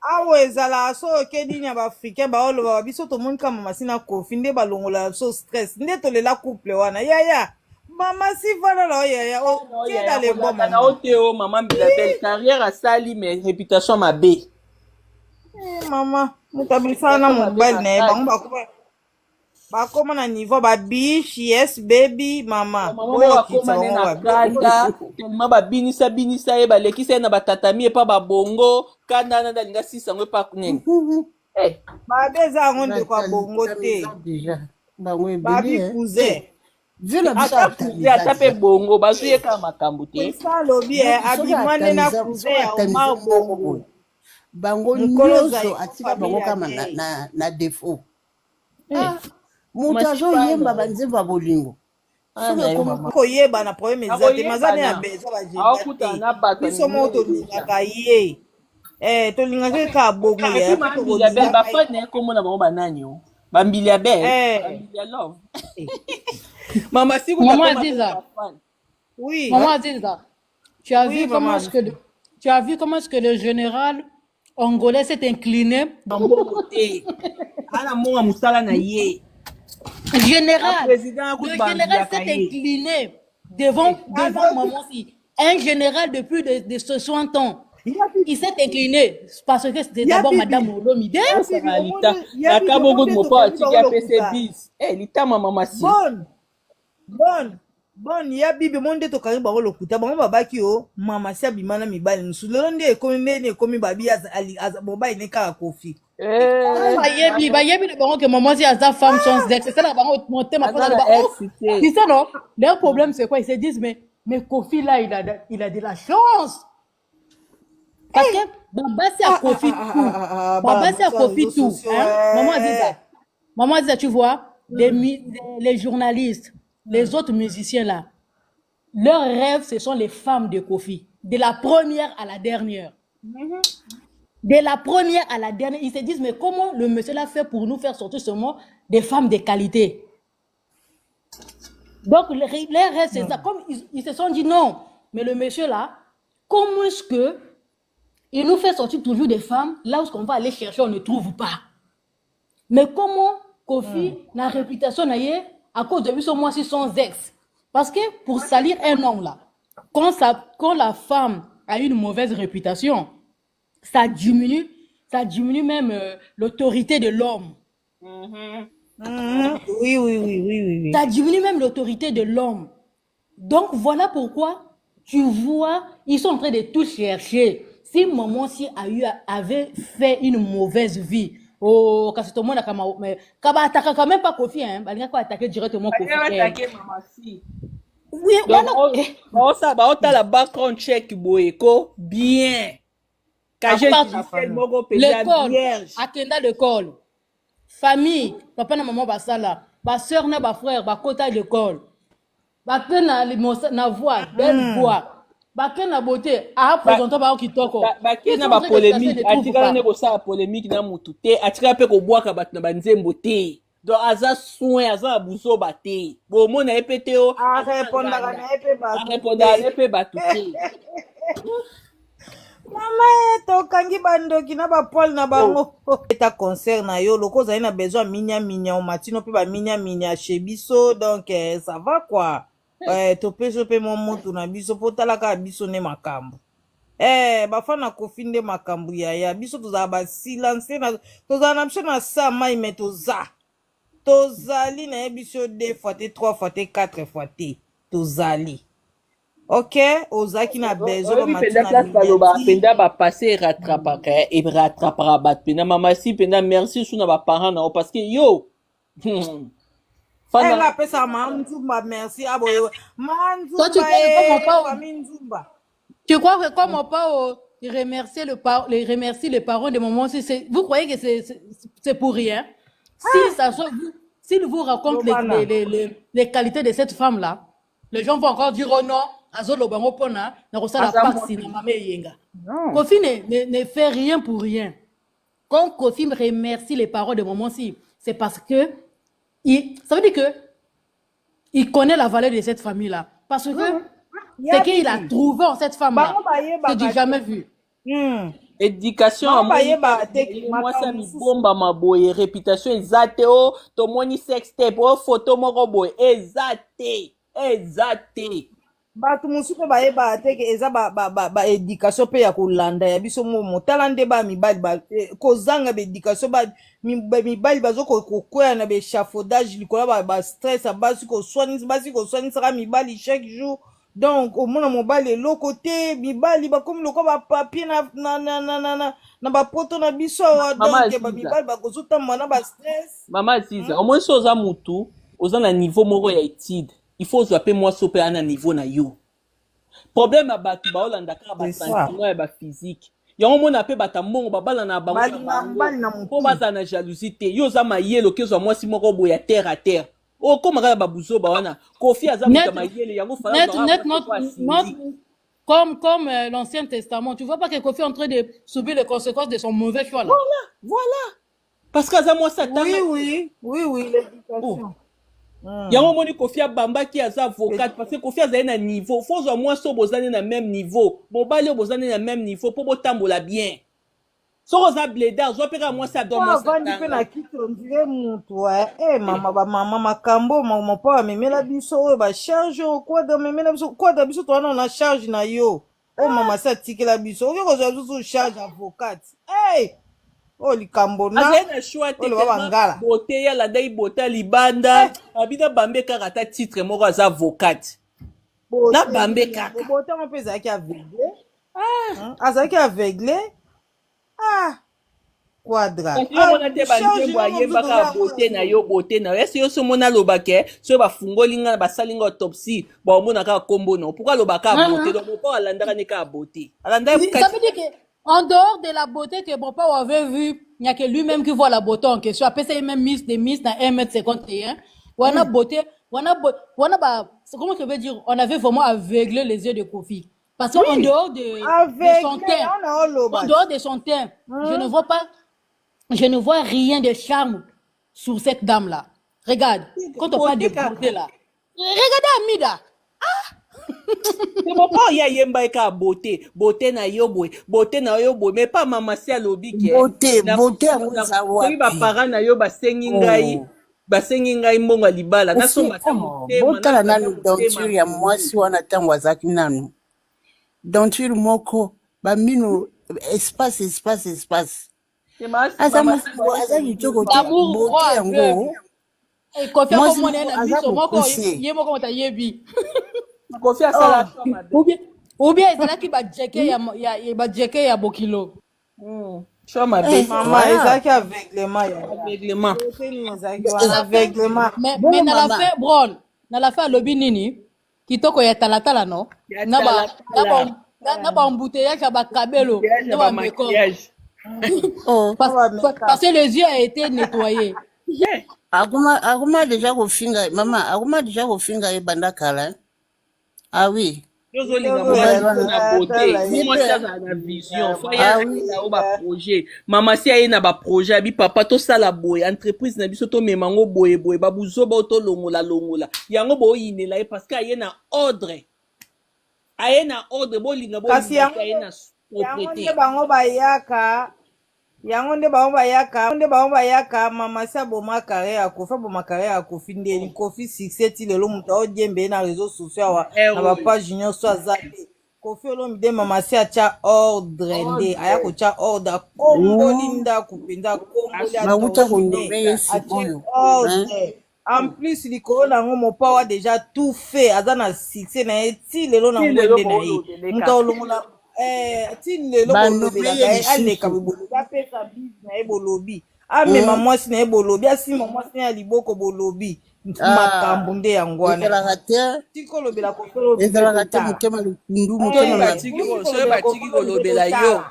awa ezalaka so okedi nini ya baafricain baolobaka biso tomoni ka mama si na Kofi nde balongola so stress nde tolela couple wana yaya mama si vanda na yo yaya otieda lebo na ote o mama Bilabel carrière asali mais réputation mabe mama moto abilisana na mobali na ye bango bakoma na niveau babish yes baby mama oyo akoma ne na kanda tellement babinisa ye balekisa ye na batatami epa babongo kanda wana ndalinga sisango epa nini babe eza yango ndeko ya bongo te babi cousin ata mpe bongo bazwi ye kaka makambo te sa alobi abimwane na cousin ya omar bongo bango nyonso atika bango kama na défaut. Moto azoyemba banzembo ya bolingo koyeba na problème eza te mazane ya beza bagenda te biso moko tolingaka ye tolingaka kaka bongo bafani na ye komona bango banani o bambili ya belle ya love mama si Maman Aziza, oui Maman Aziza, tu as vu comment est-ce que le général angolais s'est incliné bongo te ana monga musala na ye le général s'est incliné devant maman si. Un général de plus de 60 ans. Il s'est incliné parce que c'était d'abord Madame Olomide. Naka bongo de mopa atiki apese bis. Litama mama si. Bon, ya bibi monde tokangi bango lokuta bango babaki o mama si abimana mibali musu lelo nde ekomi nene ekomi babi mobali ne kaka Kofi. Bayebi de bango que maman si a sa femme sans ex. C'est ça la bango monter ma femme là-bas. Tu sais non? Leur problème c'est quoi? Ils se disent mais Kofi là il a de la chance. Parce que Baba c'est à Kofi tout. Baba c'est à Kofi tout. Maman Aziza, tu vois, les journalistes, les autres musiciens là, leurs rêves, ce sont les femmes de Kofi. De la première à la dernière. De la première à la dernière. Ils se disent, mais comment le monsieur l'a fait pour nous faire sortir seulement des femmes de qualité? Donc, les rêves, c'est ça. Comme ils se sont dit, non, mais le monsieur là, comment est-ce que il nous fait sortir toujours des femmes, là où on va aller chercher, on ne trouve pas. Mais comment Kofi, la réputation à cause de lui, son mois-ci, son ex. Parce que pour salir un homme là, quand la femme a une mauvaise réputation, ça diminue même l'autorité de l'homme. Oui. Ça diminue même l'autorité de l'homme. Donc voilà pourquoi tu vois, ils sont en train de tout chercher. Si maman si avait fait une mauvaise vie, oh, quand tout le monde a mais quand même pas Kofi, hein, il va attaquer directement Kofi. Oui, donc ça va la background check boyeko bien. L'école, Akenda l'école, famille, papa na maman basala, ba sœur na ba frère, ba kota l'école, ba na na voix, belle voix, ba na beauté, a présentant ba kitoko. Ba na ba polémique, atika ne ko sa polémique na mutu te, atika pe ko boaka bat na banzembo te. donc aza soin aza na buzoba te bomona ye mpe te o arépondaka na ye mpe bato arépondaka ye mpe bato te mama ye tokangi bandoki na bapoile na bango eta concert na yo loko ozali na besoin minya omatino mpe baminya chez biso donc ça va quoi topesi mpe mwa motu na biso mpo talaka biso nde makambo bafana kofi nde makambo yaya biso tozala basilence tozala na biso na sa mai me tozali na ye biso 2 fois te 3 fois te 4 fois te tozali ok ozalaki na besoin mpenza bapasse erattrapaka bato mpenza mamasi mpenza merci su na baparent na yo parce que yo elle apesaka manzumba merci aboye manzumba nzumba. Tu crois que comme on peut remercier les parents de maman, vous croyez que c'est pour rien? S'ils vous racontent les qualités de cette femme-là, les gens vont encore dire oh non, Kofi ne fait rien pour rien. Quand Kofi remercie les parents de maman, c'est parce que ça veut dire que il connaît la valeur de cette famille-là. Parce que c'est qu'il a trouvé en cette femme-là. C'est du jamais vu. Éducation moi ça mi bomba maboye réputation ezate o tomoni sextape o photo moko boye ezate bato mosusu mpe bayeba te ke eza baéducation mpe ya kolanda ya biso momo tala nde bamibali kozanga baéducation mibali bazokokwea na baéchafaudage likolo bastress basi koswanisaka mibali chaque jour donc omona mobali eloko te mibali bakomi loko bapapie na bapoto na biso awa donc bamibali bakozotambola na bastress mama Aziza omoi so oza mutu oza na niveau moko ya étude il faut ozwa mpe mwasi mpe ana niveau na yo problème ya bato baolandaka basentiment ya baphysique yango mona mpe bata mbongo babala na bango mpo bazala na jalousie te yo oza mayele oki ozwa mwasi moko boya terre à terre okomaka ya babuzoba wana Kofi aza muta mayele yango comme l'Ancien Testament, tu vois pas que Kofi est en train de subir les conséquences de son mauvais choix là. Voilà. Parce que aza mwasi oui l'éducation. yango moni Kofi abambaki aza avocate parce que Kofi azali na niveau faut ozwa mwasi oyo bozali na même niveau mobali oyo bozali na même niveau mpo botambola bien soko oza bleda ozwa mpe kaka mwasi avandi mpe na kiti ondire mutu mama bamama makambo mopo amemela biso oyo bacharge okwada amemela biso kwada biso towana na charge na yo oyo mama si atikela biso okoki kozwa lisusu charge avocate o likambo azali na choix te bangala bote ya landai bota libanda abina bambe kaka ata titre moko aza avocate na bambe kaka botango mpe ezalaki aveugle azalaki aveugle quadra omona te bandembo ayembaka bote na yo esi yo so mona alobake so bafungoli nga basali nga autopsie baomona kaka kombo na pourquoi alobaka bote donc mopa alandaka ne kaka bote alandaka ça veut dire que en dehors de la beauté que mon père avait vu, il n'y a que lui-même qui voit la beauté en question. Après ça, il même Miss des Miss dans 1m51. On a beauté, comment je veux dire, on avait vraiment aveuglé les yeux de Kofi. Parce qu'en dehors de son teint, en dehors de son teint, je ne vois rien de charme sur cette dame-là. Regarde, quand on parle de beauté là, regardez Amida. c'est mon père ya yemba eka beauté na yo boy mais pas mama si alobi ke beauté amuza wapi ba parents na yo basengi ngai mbongo libala na somba botala nanu denture ya mwasi wana tango azaki nanu denture moko bamino espace aza kitoko te beauté yango Kofi asala ou bien ezalaki bajeke ya bokilo chama be mama ezalaki aveuglement mais na la fin alobi nini kitoko ya talatala no na bambouteillage ya bakabelo na bameko parce que les yeux a été nettoyés akuma deja kofinga mama akuma deja kofinga ebanda kala ah oui yozolinga mwasi na beauté mo mwasi Zipper. azala na vision fo Ah ya oui. na o baprojet mama si aye na baprojet abi papa tosala boye entreprise na biso tomema yango boye boye babuzoba o tolongola longola yango boyinela ye parce que aye na ordre bolinga kasi bolinga te aye na yango nde propreté bango bayaka mama si aboma kare ya kofi ndeni kofi succès ti lelo moto aodiembe na réseau sociaux awa na bapage nyonso aza te kofi olomide mama si atya ordre nde aya kotya ordre akomboli ndako mpenza akomboli Bauta atonsine kondome ye atie sikoyo. ordre en plus likolo nango mopawa adeja tout fait aza na succès na ye ti lelo nango ende na ye moto olongola ti lelo bolobelaka ye aleka bolobi apesa bise na ye bolobi amema mwasi na ye bolobi asima mwasi na ye ya liboko bolobi makambo nde yango wana ezalaka te tikolobela ezalaka te motema lukundu motema soki batiki kolobela yo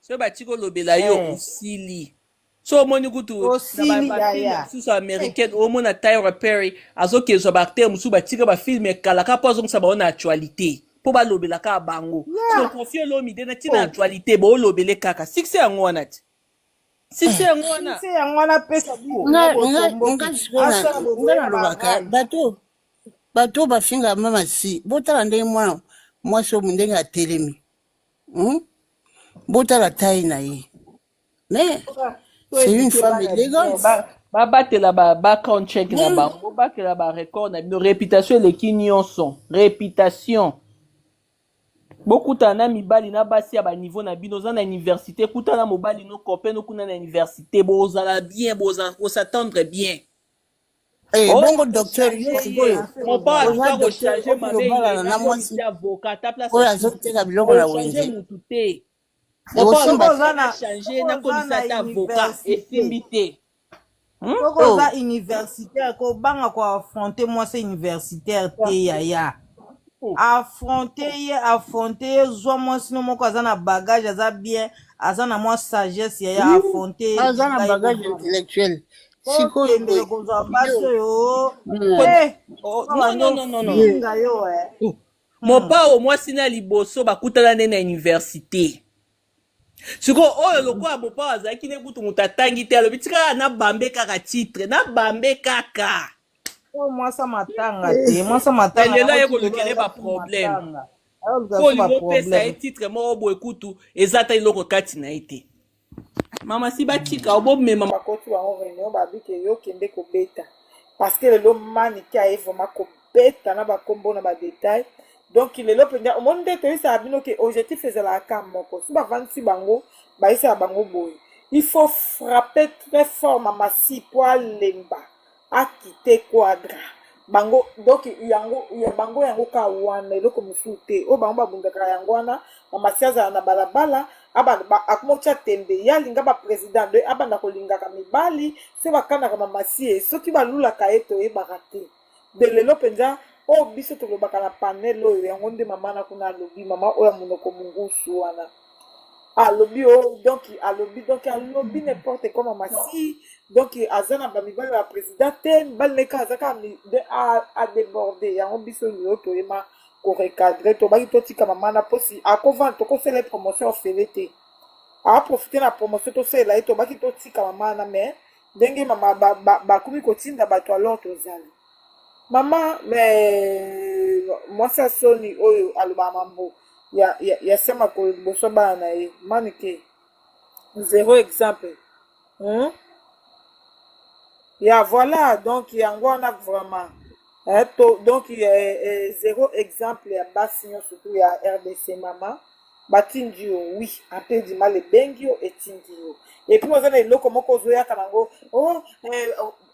soki batiki kolobela yo osili so omoni kutu osili yaya mosusu américaine omona Tyler Perry azokezwa baacteur mosusu batika bafilme ekalaka mpo azongisa bango na actualité mpo balobelaka bango so Koffi Olomide na ntina actualité boolobele kaka succès yango wana ti succès yango wana se yango wana pesa nga nalobaka bato bafinga mama si botala ndenge mwana mwasi oyo ndenge atelemi botala taille na ye mais c'est une femme élégante babatela background check na bango bobatela barecord na bino réputation eleki nyonso réputation bokutana na mibali na basi ya baniveau na bino oza na université kutana na mobali no copain okuna na université bozala bien bosatendre bien bongo docteur mopa kochange mabe avocat ta place oyo azoteka biloko na wenze mutu te change nakomisa ta avocat esimbi te soko oza universitaire kobanga koaffronte mwasi universitaire te yaya affronte ye zwa mwasi no moko aza na bagage aza bien aza na mwa sagesse yaya affronte aza na bagage intellectuel sikoyo kozwa basi oyo inga yo mopao mwasi na liboso bakutana nde na université sikoyo oyo lokola mopao azalaki ne kutu moto atangi te alobi tikaka nabambe kaka titre nabambe kaka mwasa matanga te mwasa matanga lelo ye kolukele baproblème po olingo opesa ye titre moko boye kutu eza ata eloko kati na ye te mama si batika obomema bakoti bango réunion babike yokende kobeta parce que lelo manike aye vraiment kobeta na bakombo na badetail donc lelo mpenza omoni nde toyisaka bino ke objectif ezalaka moko si bavandisi bango bayisaka bango boye il faut frapper très fort mama si po alemba akite quadra bango donc bango yango ka wana eloko mosusu te oyo bango babundaka yango wana mama si azala na balabala akomotya tembe ye alinga baprésident nde abanda kolingaka mibali so bakandaka mama si ye soki balulaka ye toyebaka te de lelo mpenza oyo biso tolobaka na panel oyo yango nde mama na kuna alobi mama oyo ya monoko mongusu wana alobi oyo donc alobi n'importe quoi mama si donc aza na bamibali ya président te mibali neka azaka adéborde yango biso lelo toyema korecadre tobaki totika mama na mposi akovanda tokosala promotion ofele te aprofite na promotion tosalela ye tobaki totika mama na mais ndenge mama bakomi kotinda bato alors tozali mama mais mwasi ya soni oyo alobaka mambo ya sema koliboso bana na ye manike zéro exemple ya voilà donc yango wana vraiment donc zéro exemple ya basi nyonso surtout ya RDC mama batindi yo oui ape dima lebengi yo etindi yo epuis oza na eloko moko ozoyaka nango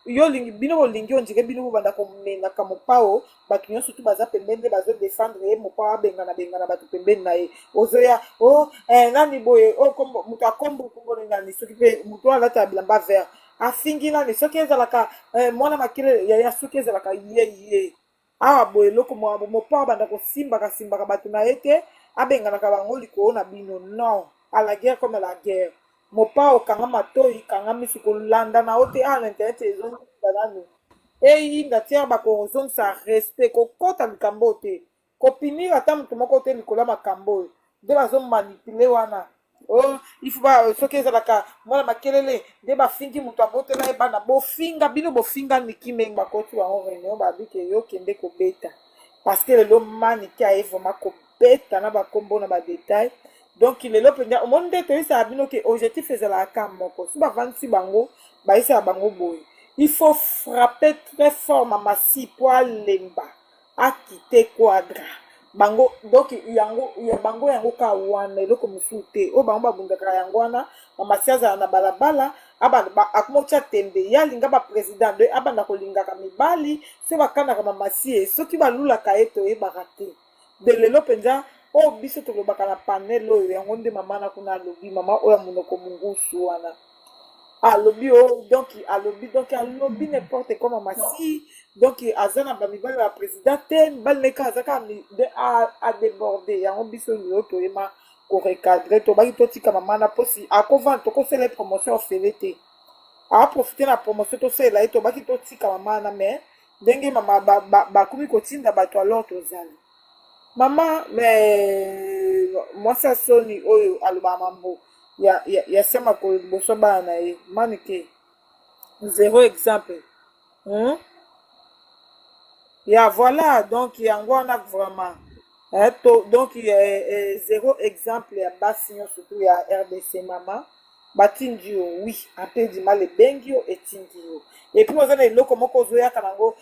yo bino bolingi ondire bino bobanda komenaka mopao bato nyonso tu baza pembeni nde bazodefendre ye mopao abengana bato pembeni na ye ozoya nani boye moto akombo kombona nani soki mpe moto alata bilamba vert afingi nani soki ezalaka mwana makele ya soki ezalaka ye awa boye eloko mopao abanda kosimbaka bato na ye te abenganaka bango likolo na bino non à la guerre comme à la guerre mopao kanga matoi kanga misu kolanda na ote na internet ezonga nanu eyinda tia bakozongisa respect kokota likambo te kopinir ata moto moko te likolo ya makambo oyo nde bazomanipule wana. Oh, ifu ba soki ezalaka mwana makelele nde bafingi moto abotela ye bana bofinga bino bofinga niki mingi bakoti bango réunion babike yokende kobeta parce que lelo manike aye vraimen kobeta na bakombo na badetail. Donc lelo mpenza omoni nde toyisaka bino ke objectif ezalaka moko si bavandisi bango bayisaka bango boye il faut frapper très fort mamasi po alemba akite quadra bango. Donc yango bango yango ka wana eloko mosusu te oyo bango babundaka yango wana mamasi azala na balabala akomotia tembe ye alinga baprésident nde abanda kolingaka mibali se bakandaka mamasi ye soki balulaka ye toyebaka te. De lelo mpenza oyo biso tolobaka na panel oyo yango nde mama na kuna alobi mama oyo ya monoko mongusu wana alobi oyo donc alobi n'importe quoi mamasi. Donc aza na bamibali ya président te mibali neka azaka adéborde yango biso lelo toyema korecadre tobaki totika mama na mposi akovanda tokosala promotion ofele te aprofite na promotion tosalela ye tobaki totika mama na mais ndenge mama bakomi kotinda bato alors tozali mama. Mais mwasi ya soni oyo alobaka mambo ya sema koliboso bana na ye manike zéro exemple. Ya voilà donc yango wana vraiment donc zéro exemple ya basi nyonso surtout ya RDC mama batindi yo oui ape dima lebengi yo etindi yo epuis oza na eloko moko ozoyaka nango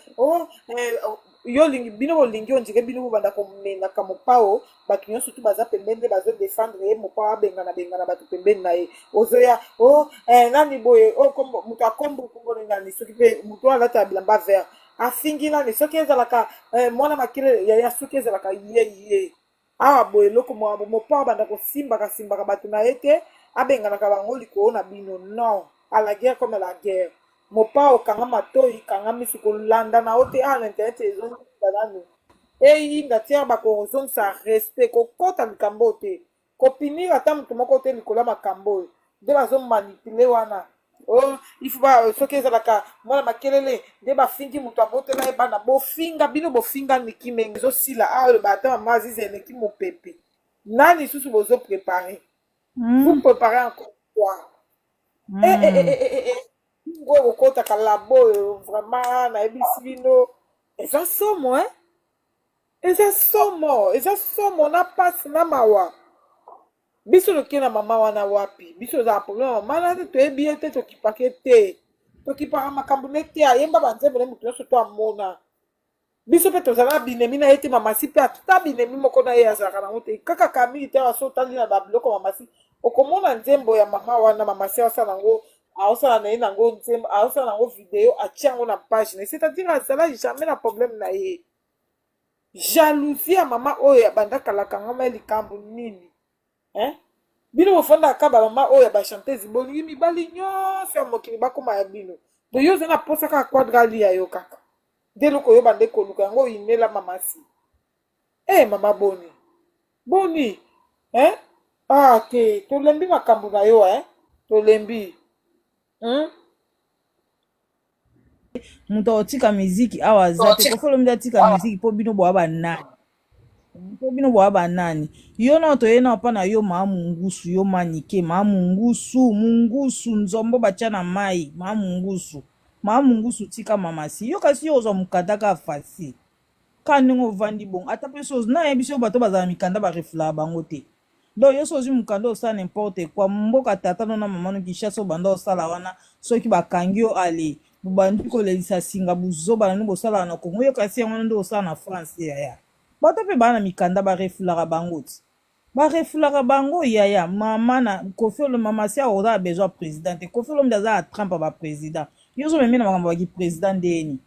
yo bino bolingi ondire bino bobanda komenaka mopao bato nyonso tu baza pembeni nde bazodefendre ye mopao abengana bato pembeni na ye ozoya nani boye moto akombo kombona nani soki mpe moto alata ya bilamba vert afingi nani soki ezalaka mwana makele yaya soki ezalaka ye awa boye eloko mopao abanda kosimbaka bato na ye te abenganaka bango likolo na bino non à la guerre comme à la guerre. Mopao kanga matoi kanga misu kolanda na ote na internet ezonga nanu eyinga tia bakozongisa respect kokota likambo te kopinir ata moto moko te likolo ya makambo oyo nde bazomanipule wana. Oh, ifu ba soki ezalaka mwana makelele nde bafingi moto abotela ye bana bofinga bino bofinga niki mingi ezosila aloba ata mama azizi eleki mopepe nani susu bozoprépare. Vous préparez encore quoi? Ngoyo kokotaka labo vraiment nayebisi bino eza somo eza somo na pasi na mawa biso lokie na mama wana wapi biso ozala problème mama na te toyebi ye te tokipake te tokipaka makambo ne te ayemba banzembe ne moto nyonso to amona biso mpe tozala na binemi na ye te mamasi mpe ata binemi moko na ye azalaka nango te kaka kamili te aso otali na babiloko mamasi okomona nzembo ya mama wana mamasi aosala nango aosala na ye nango nzembo aosala nango video atia yango na page na ye c'est-à-dire azala jamais na problème na ye. Jalousie ya mama oyo abandaka ngama ye likambo nini bino bofandaka bamama oyo ya bachantese bolingi mibali nyonso ya mokili bakoma ya bino do yo oza na mposa kaka quadra alia yo kaka nde eloko oyo bande koluka yango oyinela mamasi mama boni te tolembi makambo na yo tolembi moto aotika miziki awa aza te kofolomi atika miziki mpo bino boya banani yo na toye na mpa na yo maa mungusu yo manike maa mungusu nzombo batia na mai maa mungusu tika mamasi yo kasi yo ozwa mokandaka fasi ka ndenge ovandi bongo ata mpe sozi nayebi so bato bazala mikanda barefulaka bango te donc yo so ozwi mokanda osala n'importe quoi mboka tata no na mama no kishasa obanda osala wana soki bakangi yo ale bobandi kolelisa singa buzoba nanu bosalaka na kongo yo kasi yango nde osala na france yaya bato mpe baa na mikanda barefulaka bango ti barefulaka bango yaya mama na Koffi Olomide mamasi awo oza na besoin président te Koffi Olomide aza na trump ya baprésident yo ozomemi na makambo baki président ndeni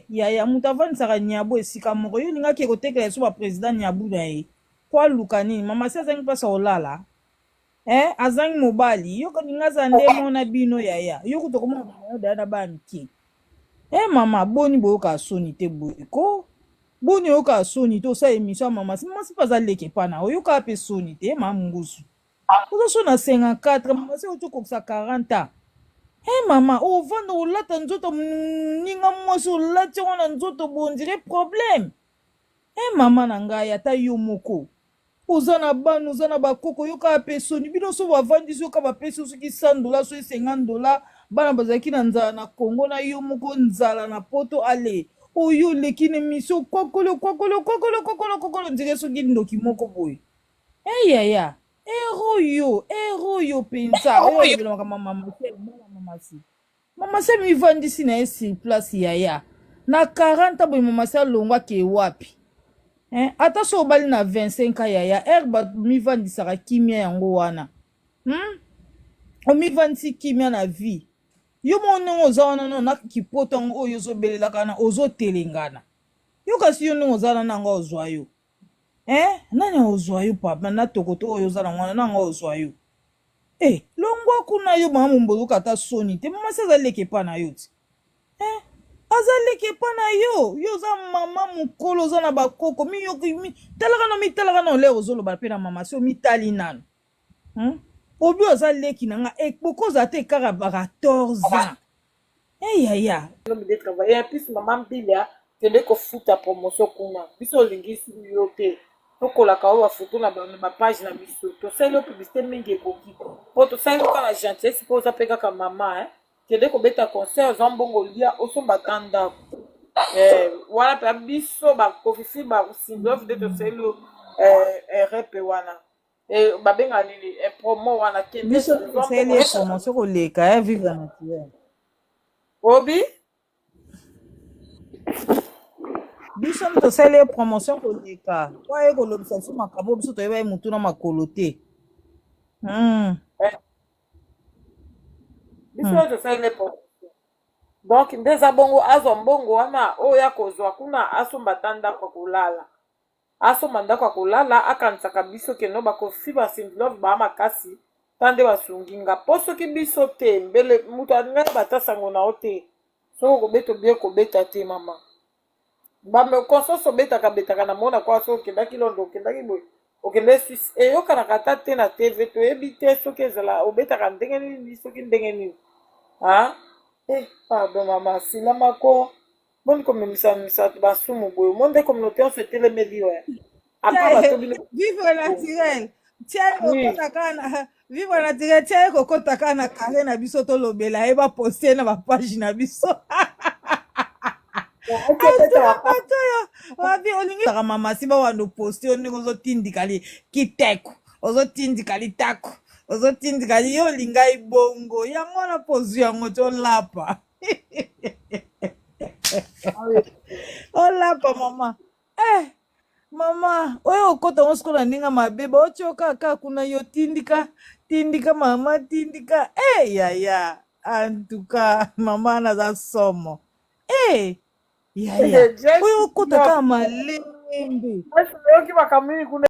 yaya moto avandisaka niabu esika moko yo olingaki ekotekela eso baprésident niabu na ye po aluka nini mamasi azangi mpasi olala azangi mobali yo koninga aza nde mona bino yaya yo kutokomona bango daya na baya mike mama boni boyoka soni te boyeko boni oyoka soni te osala émission ya mamasi mpe aza leke pana oyoka mpe soni te mama mungusu ozosona 54 mamasi otokokisa 40 mama ovanda olata nzoto ninga mwasi olati yango na nzoto bondire problème mama na ngai ata yo moko oza na bana oza na bakoko yoka apesoni bino so bavandisi yoka bapesi soki $100 so $50 bana bazalaki na nzala na Kongo na yo moko nzala na poto ale oyo oleki na émission kokolo ndenge soki ndoki moko boye eyaya ero yo mpenza oyo ebelamaka mamasi mivandisi na ye sur place yaya na 40 boye mamasi alongwaki ewapi ata so obali na 25 yaya bamivandisaka kimia yango wana omivandisi kimia na vie yo monongo oza wana no na kipoto yango oyo ozobelelaka na ozotelengana yo kasi yo ndenge oza wana nanga ozwa yo nani ozwa yo papa na tokoto oyo oza na wana nanga ozwa yo longwa kuna yo mama momboluka ata soni te mamasi azaleki epa na yo ti azaleki epa na yo oza mama mokolo oza na bakoko mitalaka na olere ozoloba mpe na mamasi o mitali nano obi oza leki na nga ekpoko oza te kaka ba 14 ans yaya plus mama mbilia kende kofuta promotion kuna biso olingisi yo te tokolaka oyo bafoto na bapage na biso tosali yo publicité mingi ekoki mpo tosali yoka na gentillesse mpo oza mpe kaka mama kende kobeta concert oza mbongo lia osomba ata ndako wana mpe biso bakofifi basimbilof nde tosali yo repe wana babenga nini promo wana biso tosali ye promotion koleka vivre naturel obi biso tosali ye promotion koleka po ye kolobisa biso makambo biso toyeba ye mutu na makolo te biso tosali ye promotion donc nde eza bongo azwa mbongo wana oyo akozwa kuna asomba ata ndako ya kolala asomba ndako ya kolala akanisaka biso keno bakofi basindilove baa makasi ta nde basunginga mpo soki biso te mbele moto alingai batasango na yo te soki kobeta obie kobeta te mama bamekonsoso betaka na mona kwa soki okendaki londo okendaki boye okende suisse eyokanaka ata te na tv toyebi te soki ezala obetaka ndenge nini soki ndenge nini pardon mama silamako boni komemisa basumu boye monde communauté on se telemeli vivre naturel vivre naturel tia kokotaka na kare na biso tolobela ye baposte na bapage na biso wapi olingi mamasi bawanda oposte ondenge ozotindikali kiteko ozotindikali tako ozotindikali yo olingai bongo yango wana pozu yango tolapa olapa mama mama oyo okota ngo sikola ndinga mabeba otyoka kaka kuna yo tindika mama tindika yaya antuka mama naza somo yaya oyo okota kaka malembe